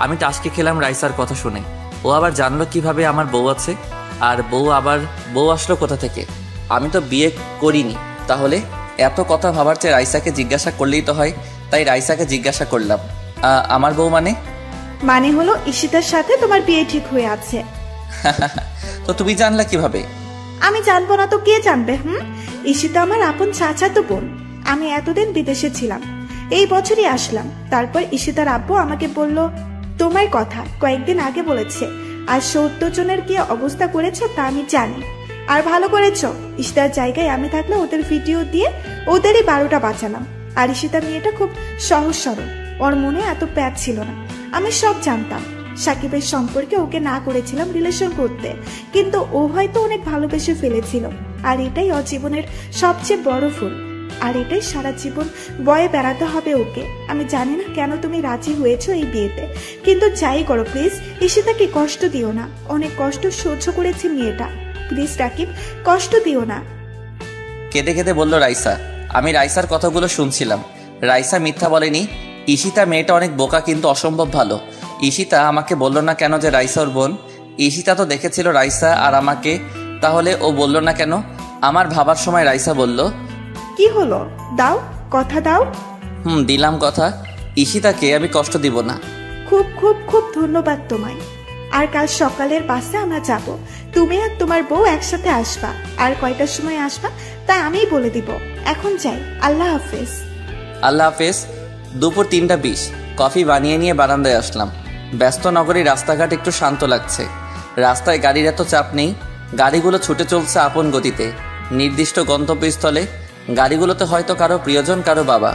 আমি টাসকে খেলাম রাইসার কথা শুনে। ও আবার জানলো কিভাবে আমার বউ আছে, আর বউ আসলো কোথা থেকে? আমি তো বিয়ে করিনি। তাহলে এত কথা ভাবার চেয়ে রাইসাকে জিজ্ঞাসা করলেই তো হয়। তাই রাইসাকে জিজ্ঞাসা করলাম, আমার বউ মানে হলো ঈশিতার সাথে তোমার বিয়ে ঠিক হয়ে আছে। তো তুমি জানলা কিভাবে? আমি জানবো না তো কে জানবে? ঈশিতা আমার আপন চাচাতো বোন। আমি এতদিন বিদেশে ছিলাম, এই বছরই আসলাম। তারপর ঈশিতার আব্বু আমাকে বলল তোমার কথা কয়েকদিন আগে বলেছে, আর 70 জনের কি অবস্থা করেছো তা আমি জানি। আর ভালো করেছো, ঈশিতার জায়গায় আমি থাকলে ওদের ভিডিও দিয়ে ওদেরই 12টা বাঁচালাম। আর ঈশিতা মেয়েটা খুব সহজ সরল, ওর মনে এত প্যাচ ছিল না। আমি সব জানতাম। সাকিবের সম্পর্কে ওকে না করেছিলাম রিলেশন করতে, কিন্তু ও হয়তো অনেক ভালোবেসে ফেলেছিল। আর এটাই ওর জীবনের সবচেয়ে বড় ভুল, আর এটাই সারা জীবন বয়ে বেড়াতে হবে ওকে। আমি জানি না কেন তুমি রাজি হয়েছো এই বিয়েতে, কিন্তু যাই করো প্লিজ ঈশিতাকে কষ্ট দিও না। অনেক কষ্ট সহ্য করেছে মেয়েটা, প্লিজ রাকিব কষ্ট দিও না। কেঁদে কেঁদে বলল রাইসা। আমি রাইসার কথাগুলো শুনছিলাম। রাইসা মিথ্যা বলেনি। ঈশিতা মেয়েটা অনেক বোকা, কিন্তু অসম্ভব ভালো। ঈশিতা আমাকে বলল না কেন যে রাইসা ওর বোন? ঈশিতা তো দেখেছিল রাইসা আর আমাকে, তাহলে ও বলল না কেন? আমার ভাবার সময় রাইসা বলল, কি হলো, দাও কথা দাও। দিলাম কথা। ঈশিতাকে আমি কষ্ট দিব না। খুব খুব খুব ধন্যবাদ তোমায়। আর কাল সকালের বাসে আমরা যাব, তুমি আর তোমার বউ একসাথে আসবা। আর কয়টার সময় আসবা তা আমিই বলে দিব। এখন যাই, আল্লাহ হাফেজ। আল্লাহ হাফেজ। দুপুর 3:20 কফি বানিয়ে নিয়ে বারান্দায় আসলাম। ব্যস্ত নগরী, রাস্তাঘাট একটু শান্ত লাগছে। রাস্তায় গাড়ির এত চাপ নেই। গাড়িগুলো ছুটে চলছে আপন গতিতে নির্দিষ্ট গন্তব্যস্থলে। গাড়িগুলোতে হয়তো কারো প্রিয়জন, কারো বাবা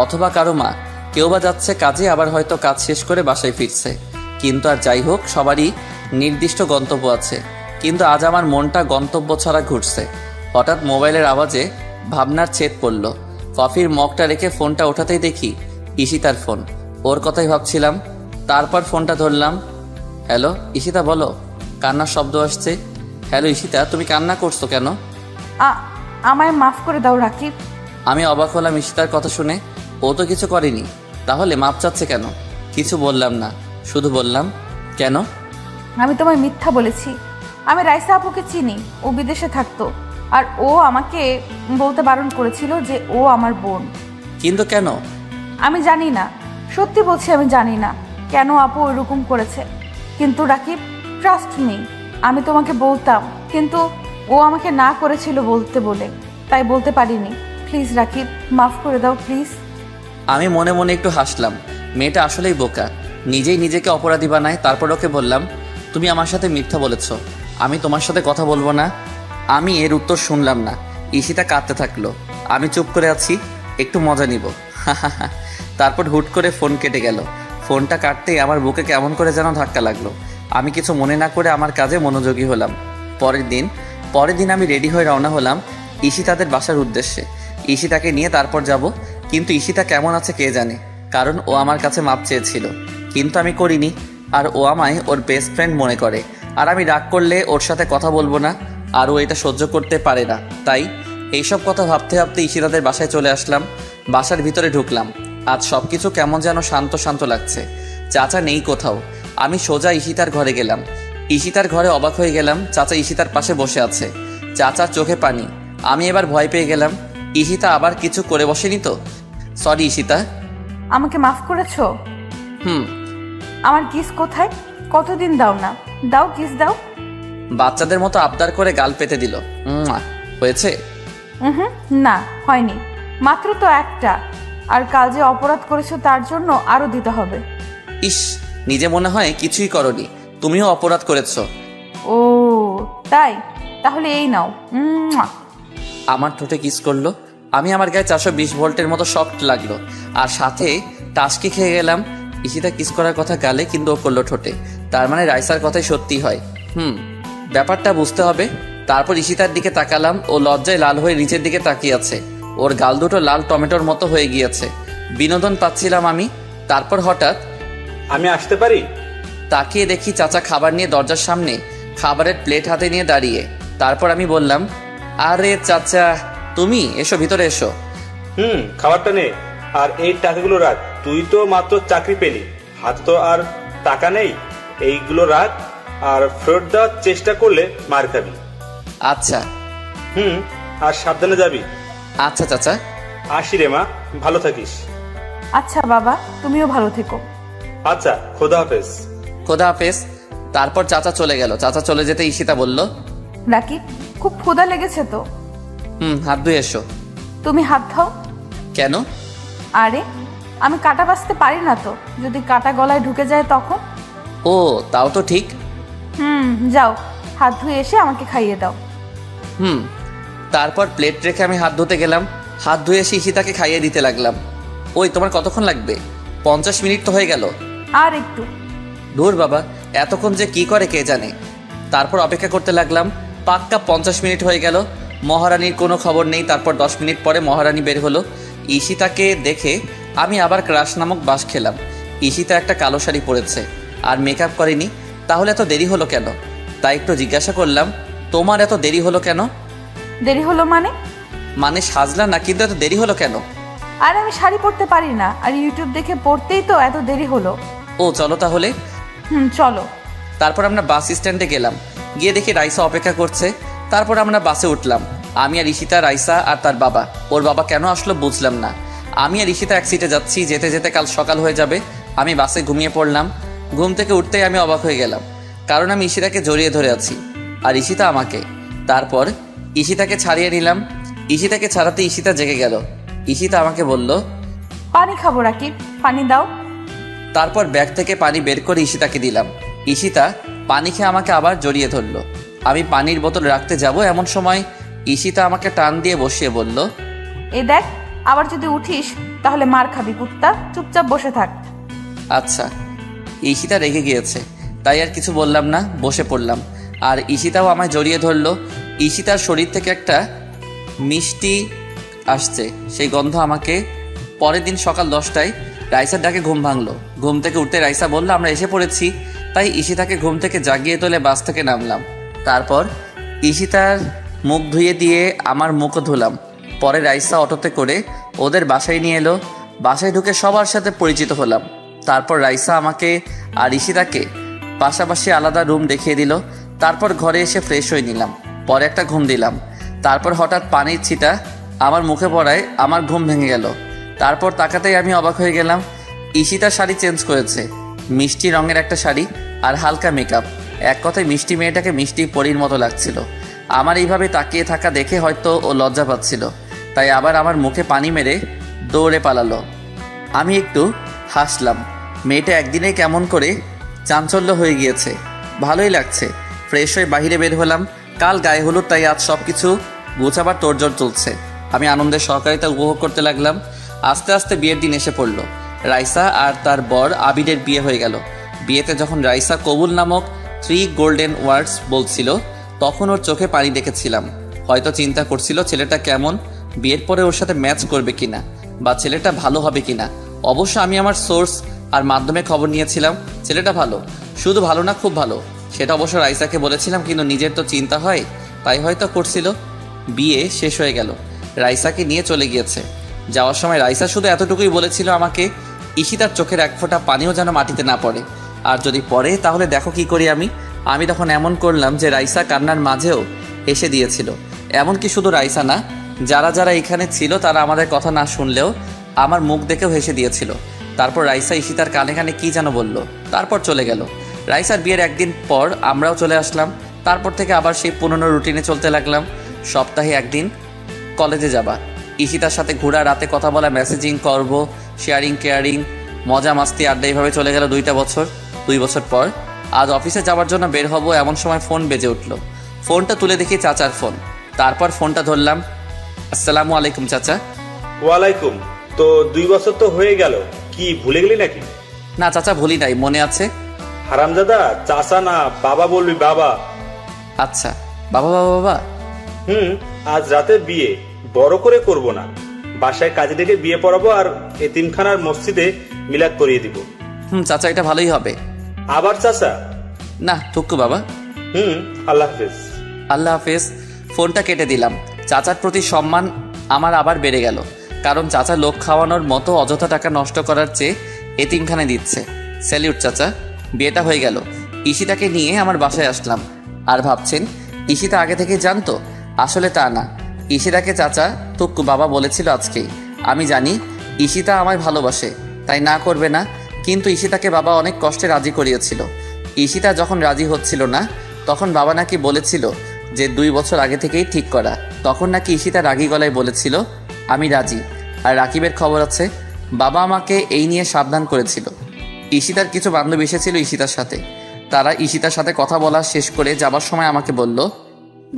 অথবা কারো মা। কেউ বা যাচ্ছে কাজে, আবার হয়তো কাজ শেষ করে বাসায় ফিরছে। কিন্তু আর যাই হোক, সবারই নির্দিষ্ট গন্তব্য আছে। কিন্তু আজ আমার মনটা গন্তব্য ছাড়া ঘুরছে। হঠাৎ মোবাইলের আওয়াজে ভাবনার ছেদ পড়ল। কফির মগটা রেখে ফোনটা ওঠাতেই দেখি ঈশিতার ফোন। ওর কথাই ভাবছিলাম। তারপর ফোনটা ধরলাম। হ্যালো ঈশিতা, বলো। কান্নার শব্দ আসছে। হ্যালো ঈশিতা, তুমি কান্না করছো কেন? আমায় মাফ করে দাও রাকিব। আমি অবাক হলাম ঈশিতার কথা শুনে। ও তো কিছু করেনি, তাহলে মাপ চাচ্ছে কেন? কিছু বললাম না, শুধু বললাম কেন? আমি তোমায় মিথ্যা বলেছি। আমি রাইসা আপুকে চিনি, ও বিদেশে থাকতো, আর ও আমাকে বলতে বারণ করেছিল যে ও আমার বোন। কিন্তু কেন? আমি জানি না, সত্যি বলছি আমি জানি না কেন আপু ওইরকম করেছে। কিন্তু রাকিব, ট্রাস্ট মি, আমি তোমাকে বলতাম, কিন্তু ও আমাকে না করেছিল বলতে বলে, তাই বলতে পারিনি। প্লিজ রাকিব, মাফ করে দাও প্লিজ। আমি মনে মনে একটু হাসলাম। মেয়েটা আসলেই বোকা, নিজেই নিজেকে অপরাধী বানায়। তারপর ওকে বললাম, তুমি আমার সাথে মিথ্যা বলেছ, আমি তোমার সাথে কথা বলবো না। আমি এর উত্তর শুনলাম না। ঈশিতা কাঁদতে থাকলো। আমি চুপ করে আছি, একটু মজা নিব। তারপর হুট করে ফোন কেটে গেল। ফোনটা কাটতেই আমার বুকে কেমন করে যেন ধাক্কা লাগলো। আমি কিছু মনে না করে আমার কাজে মনোযোগী হলাম। পরের দিন আমি রেডি হয়ে রওনা হলাম ঈশিতাদের বাসার উদ্দেশ্যে। ঈশিতাকে নিয়ে তারপর যাব। কিন্তু ঈশিতা কেমন আছে কে জানে, কারণ ও আমার কাছে মাপ চেয়েছিল, কিন্তু আমি করিনি। আর ও আমায় ওর বেস্ট ফ্রেন্ড মনে করে। আর আমি রাগ করলে ওর সাথে কথা বলবো না, আর ও এটা সহ্য করতে পারে না। তাই এইসব কথা ভাবতে ভাবতে ঈশিতাদের বাসায় চলে আসলাম। বাসার ভিতরে ঢুকলাম। আজ সব কিছু কেমন যেন শান্ত শান্ত লাগছে। চাচা নেই কোথাও। আমি সোজা ঈশিতার ঘরে গেলাম। ঈশিতার ঘরে অবাক হয়ে গেলাম, চাচা ঈশিতার পাশে বসে আছে। চাচার চোখে পানি। আমি এবার ভয় পেয়ে গেলাম, ঈশিতা আবার কিছু করে বসেনি তো? সরি ঈশিতা। আমাকে মাফ করেছো? হুম। আমার কিস কোথায়? কতদিন দাও না, দাও কিস দাও। বাচ্চাদের মতো আবদার করে গাল পেতে দিল। হয়েছে? না, হয়নি, মাত্র তো একটা। আর কাল যে অপরাধ করেছো তার জন্য আরো দিতে হবে। ইস, নিজে মনে হয় কিছুই করনি, তুমিও অপরাধ করেছো। ও তাই, তাহলে এই নাও। আমার ঠোঁটে কিস করলো। আমি আমার গায়ে 420 ভোল্টের মতো শক্ট লাগলো, আর সাথে টাসকি খেয়ে গেলাম। ঈশিতা কিস করার কথা গালে, কিন্তু ও করলো ঠোঁটে। তার মানে রাইসার কথাই সত্যি হয়। ব্যাপারটা বুঝতে হবে। তারপর ঈশিতার দিকে তাকালাম। ও লজ্জায় লাল হয়ে নিচের দিকে তাকিয়ে আছে। ওর গাল দুটো লাল টমেটোর মতো হয়ে গিয়েছে। বিনোদন পাচ্ছিলাম আমি। তারপর হঠাৎ, আমি আসতে পারি? তাকিয়ে দেখি চাচা খাবার নিয়ে দরজার সামনে খাবারের প্লেট হাতে নিয়ে দাঁড়িয়ে। তারপর আমি বললাম, আরে চাচা তুমি, এসো ভিতরে এসো। খাবারটা নে, আর এই টাকাগুলো রাখ। তুই তো মাত্র চাকরি পেলি, হাতে তো আর টাকা নেই। এইগুলো রাখ, আর ফেরত দেওয়ার চেষ্টা করলে মার খাবি। আচ্ছা। আর সাবধানে যাবি। আচ্ছা চাচা। আসি রে মা, ভালো থাকিস। আচ্ছা বাবা, তুমিও ভালো থেকো। আচ্ছা, খোদা হাফেজ। খোদা হাফেজ। তারপর চাচা চলে গেল। চাচা চলে যেতে ঈশিতা বলল, রাকিব, খুব ক্ষুধা লেগেছে তো। হাত ধুয়ে এসো। তুমি হাত খাও। কেন? আরে, আমি কাটা বাছতে পারি না তো, যদি কাটা গলায় ঢুকে যায় তখন। ও, তাও তো ঠিক। যাও, হাত ধুয়ে এসে আমাকে খাইয়ে দাও। তারপর প্লেট রেখে আমি হাত ধুতে গেলাম। হাত ধুয়ে এসে ঈশিতাকে খাইয়ে দিতে লাগলাম। ওই, তোমার কতক্ষণ লাগবে? 50 মিনিট তো হয়ে গেল। আর একটু। ধুর বাবা, এতক্ষণ যে কি করে কে জানে। তারপর অপেক্ষা করতে লাগলাম। পাক্কা 50 মিনিট হয়ে গেল, মহারানীর কোনো খবর নেই। তারপর 10 মিনিট পরে মহারানী বের হলো। ঈশিতাকে দেখে আমি আবার ক্রাশ নামক বাস খেলাম। ঈশিতা একটা কালো শাড়ি পরেছে আর মেকআপ করেনি। তাহলে এত দেরি হলো কেন? তাই একটু জিজ্ঞাসা করলাম, তোমার এত দেরি হলো কেন? দেরি হলো মানে সাজলা না, কিন্তু এত দেরি হলো কেন? আর আমি শাড়ি পরতে পারি না, আর ইউটিউব দেখে পড়তেই তো এত দেরি হলো। ও, চলো তাহলে। চলো। তারপর আমরা বাস স্ট্যান্ডে গেলাম। গিয়ে দেখি রাইসা অপেক্ষা করছে। তারপর আমরা বাসে উঠলাম। আমি আর ঈশিতা, রাইসা আর তার বাবা। ওর বাবা কেন আসলো বুঝলাম না। আমি আর ঈশিতা এক সিটে যাচ্ছি। যেতে যেতে কাল সকাল হয়ে যাবে। আমি বাসে ঘুমিয়ে পড়লাম। ঘুম থেকে উঠতেই আমি অবাক হয়ে গেলাম, কারণ আমি ঈশিতাকে জড়িয়ে ধরে আছি আর ঈশিতা আমাকে। তারপর ঈশিতাকে ছাড়িয়ে নিলাম। ঈশিতাকে ছাড়াতে ঈশিতা জেগে গেল। ঈশিতা আমাকে বলল, পানি খাবো রাকিব, পানি দাও। তারপর ব্যাগ থেকে পানি বের করে ঈশিতাকে দিলাম। ঈশিতা পানি খেয়ে আমাকে আবার জড়িয়ে ধরলো। আমি পানির বোতল রাখতে যাব, এমন সময় ঈশিতা আমাকে টান দিয়ে বসিয়ে বলল, এই দেখ, আবার যদি উঠিস তাহলে মার খাবি কুত্তা, চুপচাপ বসে থাক। আচ্ছা। ঈশিতা রেগে গিয়েছে, তাই আর কিছু বললাম না, বসে পড়লাম। আর ঈশিতাও আমায় জড়িয়ে ধরলো। ঈশিতার শরীর থেকে একটা মিষ্টি আসছে, সেই গন্ধ আমাকে। পরের দিন সকাল 10টায় রাইসার ডাকে ঘুম ভাঙলো। ঘুম থেকে উঠতে রাইসা বলল, আমরা এসে পড়েছি। তাই ঈশিতাকে ঘুম থেকে জাগিয়ে তোলে বাস থেকে নামলাম। তারপর ঈশিতার মুখ ধুয়ে দিয়ে আমার মুখও ধুলাম। পরে রাইসা অটোতে করে ওদের বাসায় নিয়ে এলো। বাসায় ঢুকে সবার সাথে পরিচিত হলাম। তারপর রাইসা আমাকে আর ঈশিতাকে পাশাপাশি আলাদা রুম দেখিয়ে দিল। তারপর ঘরে এসে ফ্রেশ হয়ে নিলাম। পরে একটা ঘুম দিলাম। তারপর হঠাৎ পানির ছিটা আমার মুখে পড়ায় আমার ঘুম ভেঙে গেল। তারপর তাকাতেই আমি অবাক হয়ে গেলাম। ঈশিতা শাড়ি চেঞ্জ করেছে, মিষ্টি রঙের একটা শাড়ি আর হালকা মেকআপ। এক কথায় মিষ্টি মেয়েটাকে মিষ্টি পরীর মতো লাগছিল। আমার এইভাবে তাকিয়ে থাকা দেখে হয়তো ও লজ্জা পাচ্ছিল, তাই আবার আমার মুখে পানি মেরে দৌড়ে পালালো। আমি একটু হাসলাম। মেয়েটা একদিনে কেমন করে চাঞ্চল্য হয়ে গিয়েছে, ভালোই লাগছে। ফ্রেশ হয়ে বাহিরে বের হলাম। কাল গায়ে হলুদ, তাই আজ সব কিছু গোছাবার তোড়জোড় চলছে। আমি আনন্দের সহকারিতা উপভোগ করতে লাগলাম। আস্তে আস্তে বিয়ের দিন এসে পড়ল। রাইসা আর তার বর আবিরের বিয়ে হয়ে গেল। বিয়েতে যখন রাইসা কবুল নামক 3 গোল্ডেন ওয়ার্ডস বলছিল, তখন ওর চোখে পানি দেখেছিলাম। হয়তো চিন্তা করছিল ছেলেটা কেমন, বিয়ের পরে ওর সাথে ম্যাচ করবে কিনা, বা ছেলেটা ভালো হবে কিনা। অবশ্য আমি আমার সোর্স আর মাধ্যমে খবর নিয়েছিলাম ছেলেটা ভালো, শুধু ভালো না, খুব ভালো। সেটা অবশ্য রাইসাকে বলেছিলাম, কিন্তু নিজের তো চিন্তা হয়, তাই হয়তো করছিল। বিয়ে শেষ হয়ে গেল, রাইসাকে নিয়ে চলে গিয়েছে। যাওয়ার সময় রাইসা শুধু এতটুকুই বলেছিল আমাকে, ঈশিতার চোখের এক ফোঁটা পানিও যেন মাটিতে না পড়ে, আর যদি পড়ে তাহলে দেখো কি করি আমি তখন এমন করলাম যে রাইসা কান্নার মাঝেও হেসে দিয়েছিল। এমনকি শুধু রাইসা না, যারা যারা এখানে ছিল তারা আমাদের কথা না শুনলেও আমার মুখ দেখেও হেসে দিয়েছিল। তারপর রাইসা ঈশিতার কানে কানে কি যেন বলল, তারপর চলে গেল। রাইসার বিয়ের একদিন পর আমরাও চলে আসলাম। তারপর থেকে আবার সেই পুরনো রুটিনে চলতে লাগলাম। সপ্তাহে একদিন কলেজে যাবা, ঈশিতার সাথে ঘোরা, রাতে কথা বলা, মেসেজিং করব, শেয়ারিং কেয়ারিং, মজা মাস্তি আড্ডা, এইভাবে চলে গেল 2 বছর। 2 বছর পর আজ অফিসে যাওয়ার জন্য বের হব, এমন সময় ফোন বেজে উঠল। ফোনটা তুলে দেখি চাচার ফোন। তারপর ফোনটা ধরলাম। আসসালামু আলাইকুম চাচা। ওয়ালাইকুম। তো 2 বছর তো হয়ে গেল, কি ভুলে গেলি নাকি? না চাচা, ভুলি নাই, মনে আছে। হারামজাদা, চাচা না বাবা বলবি, বাবা। আচ্ছা, বাবা বাবা বাবা। আজ রাতে বিয়ে বড় করে করব না, বাসায় কাজে ডেকে বিয়ে পড়াবো আর এতিমখানার মসজিদে মিলাদ করিয়ে দিব। চাচা, এটা ভালোই হবে। আবার চাচা? না টুকু বাবা। আল্লাহ হাফেজ। আল্লাহ হাফেজ। ফোনটা কেটে দিলাম। চাচার প্রতি সম্মান আমার আবার বেড়ে গেল, কারণ চাচা লোক খাওয়ানোর মতো অযথা টাকা নষ্ট করার চেয়ে এতিমখানে দিচ্ছে। স্যালিউট চাচা। বিয়েটা হয়ে গেল। ঈশিতাকে নিয়ে আমার বাসায় আসলাম। আর ভাবছেন ঈশিতা আগে থেকে জানতো? আসলে তা না। ঈশিতাকে চাচা তুক্কু বাবা বলেছিল আজকেই। আমি জানি ঈশিতা আমায় ভালোবাসে, তাই না করবে না, কিন্তু ঈশিতাকে বাবা অনেক কষ্টে রাজি করিয়েছিল। ঈশিতা যখন রাজি হচ্ছিল না তখন বাবা নাকি বলেছিল যে 2 বছর আগে থেকেই ঠিক করা। তখন নাকি ঈশিতা রাগী গলায় বলেছিল আমি রাজি। আর রাকিবের খবর আছে, বাবা আমাকে এই নিয়ে সাবধান করেছিল। ঈশিতার কিছু বান্ধবী এসেছিল ঈশিতার সাথে। তারা ঈশিতার সাথে কথা বলা শেষ করে যাবার সময় আমাকে বলল,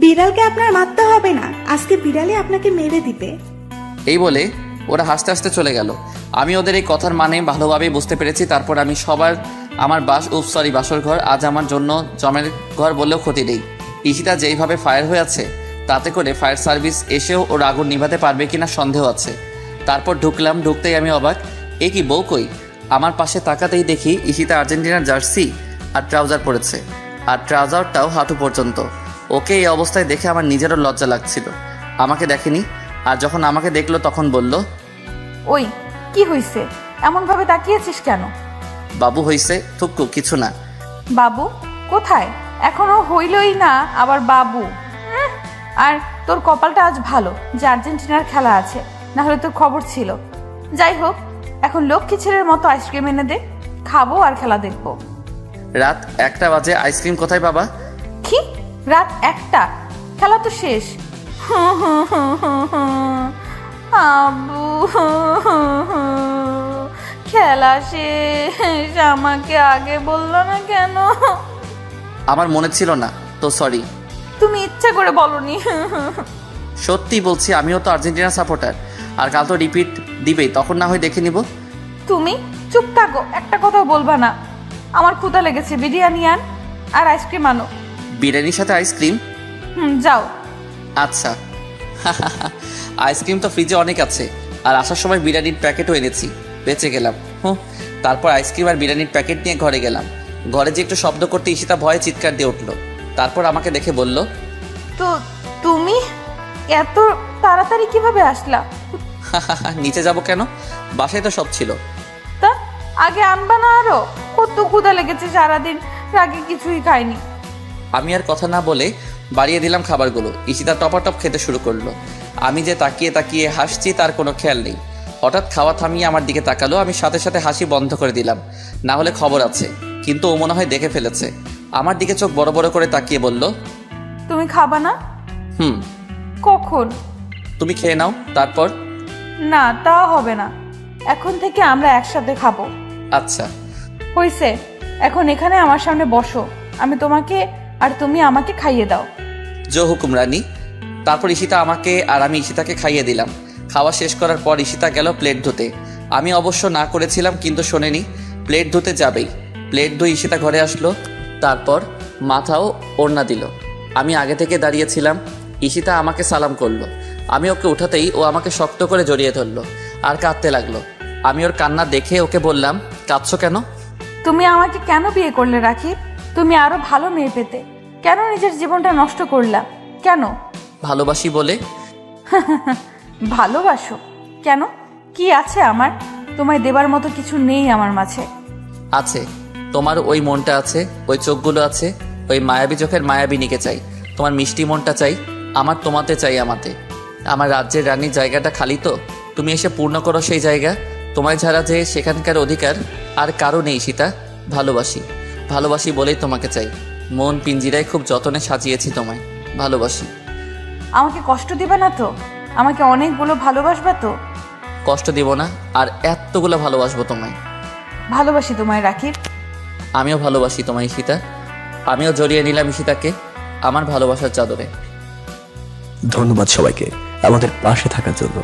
বিড়ালকে আপনার মারতে হবে না, আজকে বিড়ালে আপনাকে মেরে দিবে। এই বলে ওরা হাসতে হাসতে চলে গেল। আমি ওদের এই কথার মানে ভালোভাবেই বুঝতে পেরেছি। তারপর আমি আমার বাসর ঘর আজ আমার জন্য জমের ঘর বললেও ক্ষতি নেই। ঈশিতা যেইভাবে ফায়ার হয়ে আছে তাতে করে ফায়ার সার্ভিস এসেও ওর আগুন নিভাতে পারবে কিনা সন্দেহ আছে। তারপর ঢুকলাম। ঢুকতেই আমি অবাক, এ কি বউ কই? আমার পাশে তাকাতেই দেখি ঈশিতা আর্জেন্টিনার জার্সি আর ট্রাউজার পরেছে, আর ট্রাউজারটাও হাঁটু পর্যন্ত। ওকে এই অবস্থায় দেখে আমার নিজেরও লজ্জা লাগছিল। আমাকে দেখেনি, আর যখন আমাকে দেখলো তখন বলল, ওই কি হইছে, এমন ভাবে তাকিয়েছিস কেন? বাবু হইছে থুক্কু, কিছু না। বাবু কোথায়? এখনো হইলই না আবার বাবু। আর তোর কপালটা আজ ভালো যে আর্জেন্টিনার খেলা আছে, না হলে তোর খবর ছিল। যাই হোক, এখন লক্ষ্মী ছেলের মতো আইসক্রিম এনে দে, খাবো আর খেলা দেখবো। রাত 1টা বাজে, আইসক্রিম কোথায় বাবা? কি রাত 1টা? খেলা তো শেষ। আব্বু খেলা শেষ, আমাকে আগে বললো না কেন? আমার মনে ছিল না তো, সরি। তুমি ইচ্ছা করে বলনি। সত্যি বলছি, আমিও তো আর্জেন্টিনা সাপোর্টার। আর কাল তো রিপিট দিবেই, তখন না হয় দেখে নিব। তুমি চুপ থাকো, একটা কথাও বলবা না। আমার ক্ষুধা লেগেছে, বিরিয়ানি আন আর আইসক্রিম আনো। বিরিয়ানির সাথে আইসক্রিম? যাও। আচ্ছা। আইসক্রিম তো ফ্রিজে অনেক আছে, আর আসার সময় বিরিয়ানির প্যাকেটও এনেছি, বেঁচে গেলাম। তারপর আইসক্রিম আর বিরিয়ানির প্যাকেট নিয়ে ঘরে গেলাম। ঘরে যে একটু শব্দ করতে ঈশিতা ভয়ে চিৎকার দিয়ে উঠলো। তারপর আমাকে দেখে বলল, তো তুমি এত তাড়াতাড়ি কিভাবে আসলা? নিচে যাব কেন, বাসায় তো সব ছিল। তা আগে আনবা না? আরো কত ক্ষুধা লেগেছে, সারাদিন রাগে কিছুই খাইনি। আমি আর কথা না বলে বাড়িয়ে দিলাম খাবারগুলো। ঈশিতা টপাটপ খেতে শুরু করলো। আমি যে তাকিয়ে তাকিয়ে হাসছি তার কোনো খেয়াল নেই। হঠাৎ খাওয়া থামিয়ে আমার দিকে তাকালো। আমি সাথে সাথে হাসি বন্ধ করে দিলাম, না হলে খবর আছে। কিন্তু ও মনে হয় দেখে ফেলেছে। আমার দিকে চোখ বড় বড় করে তাকিয়ে বলল, তুমি খাবা না? কখন? তুমি খেয়ে নাও তারপর। না, তা হবে না, এখন থেকে আমরা একসাথে খাবো। আচ্ছা হইছে, এখন এখানে আমার সামনে বসো, আমি তোমাকে আর তুমি আমাকে খাইয়ে দাও। জো হুকুম রানী। তারপর ঈশিতা আমাকে আর আমি ঈশিতাকে খাইয়ে দিলাম। খাওয়া শেষ করার পর ঈশিতা গেল প্লেট ধুতে। আমি অবশ্য না করেছিলাম, কিন্তু শোনেনি, প্লেট ধুতে যাবেই। প্লেট ধুয়ে ঈশিতা ঘরে আসলো, তারপর মাথাও ওড়না দিল। আমি আগে থেকে দাঁড়িয়েছিলাম। ঈশিতা আমাকে সালাম করলো। আমি ওকে উঠাতেই ও আমাকে শক্ত করে জড়িয়ে ধরলো আর কাঁদতে লাগলো। আমি ওর কান্না দেখে ওকে বললাম, কাঁদছো কেন? তুমি আমাকে কেন বিয়ে করলে রাকিব? তুমি আরো ভালো মেয়ে পেতে, কেন নিজের জীবনটা নষ্ট করলা? কেন? ভালোবাসি বলে। ভালোবাসো কেন? কি আছে আমার? তোমায় দেবার মতো কিছু নেই আমার মাঝে। আছে, তোমার ওই মনটা আছে, ওই চোখগুলো আছে, ওই মায়াবী চোখের মায়াবিনীকে চাই। তোমার মিষ্টি মনটা চাই, আমার তোমাতে চাই। আমার রাজ্যের রানীর জায়গাটা খালি তো, তুমি এসে পূর্ণ করো সেই জায়গা। তোমায় ছাড়া যে সেখানকার অধিকার আর কারো নেই সীতা। ভালোবাসি বলেই তোমাকে চাই। মন পিঞ্জিরায় খুব যতনে সাজিয়েছি তোমায়। ভালোবাসি। আমাকে কষ্ট দিবে না তো? আমাকে অনেকগুলো ভালোবাসবা তো? কষ্ট দিব না, আর এতগুলো ভালোবাসবো তোমায়। ভালোবাসি তোমায় রাকিব। আমিও ভালোবাসি তোমায় সীতা। আমিও জড়িয়ে নিলাম ঈশিতাকে আমার ভালোবাসার চাদরে। ধন্যবাদ সবাইকে আমাদের পাশে থাকার জন্য।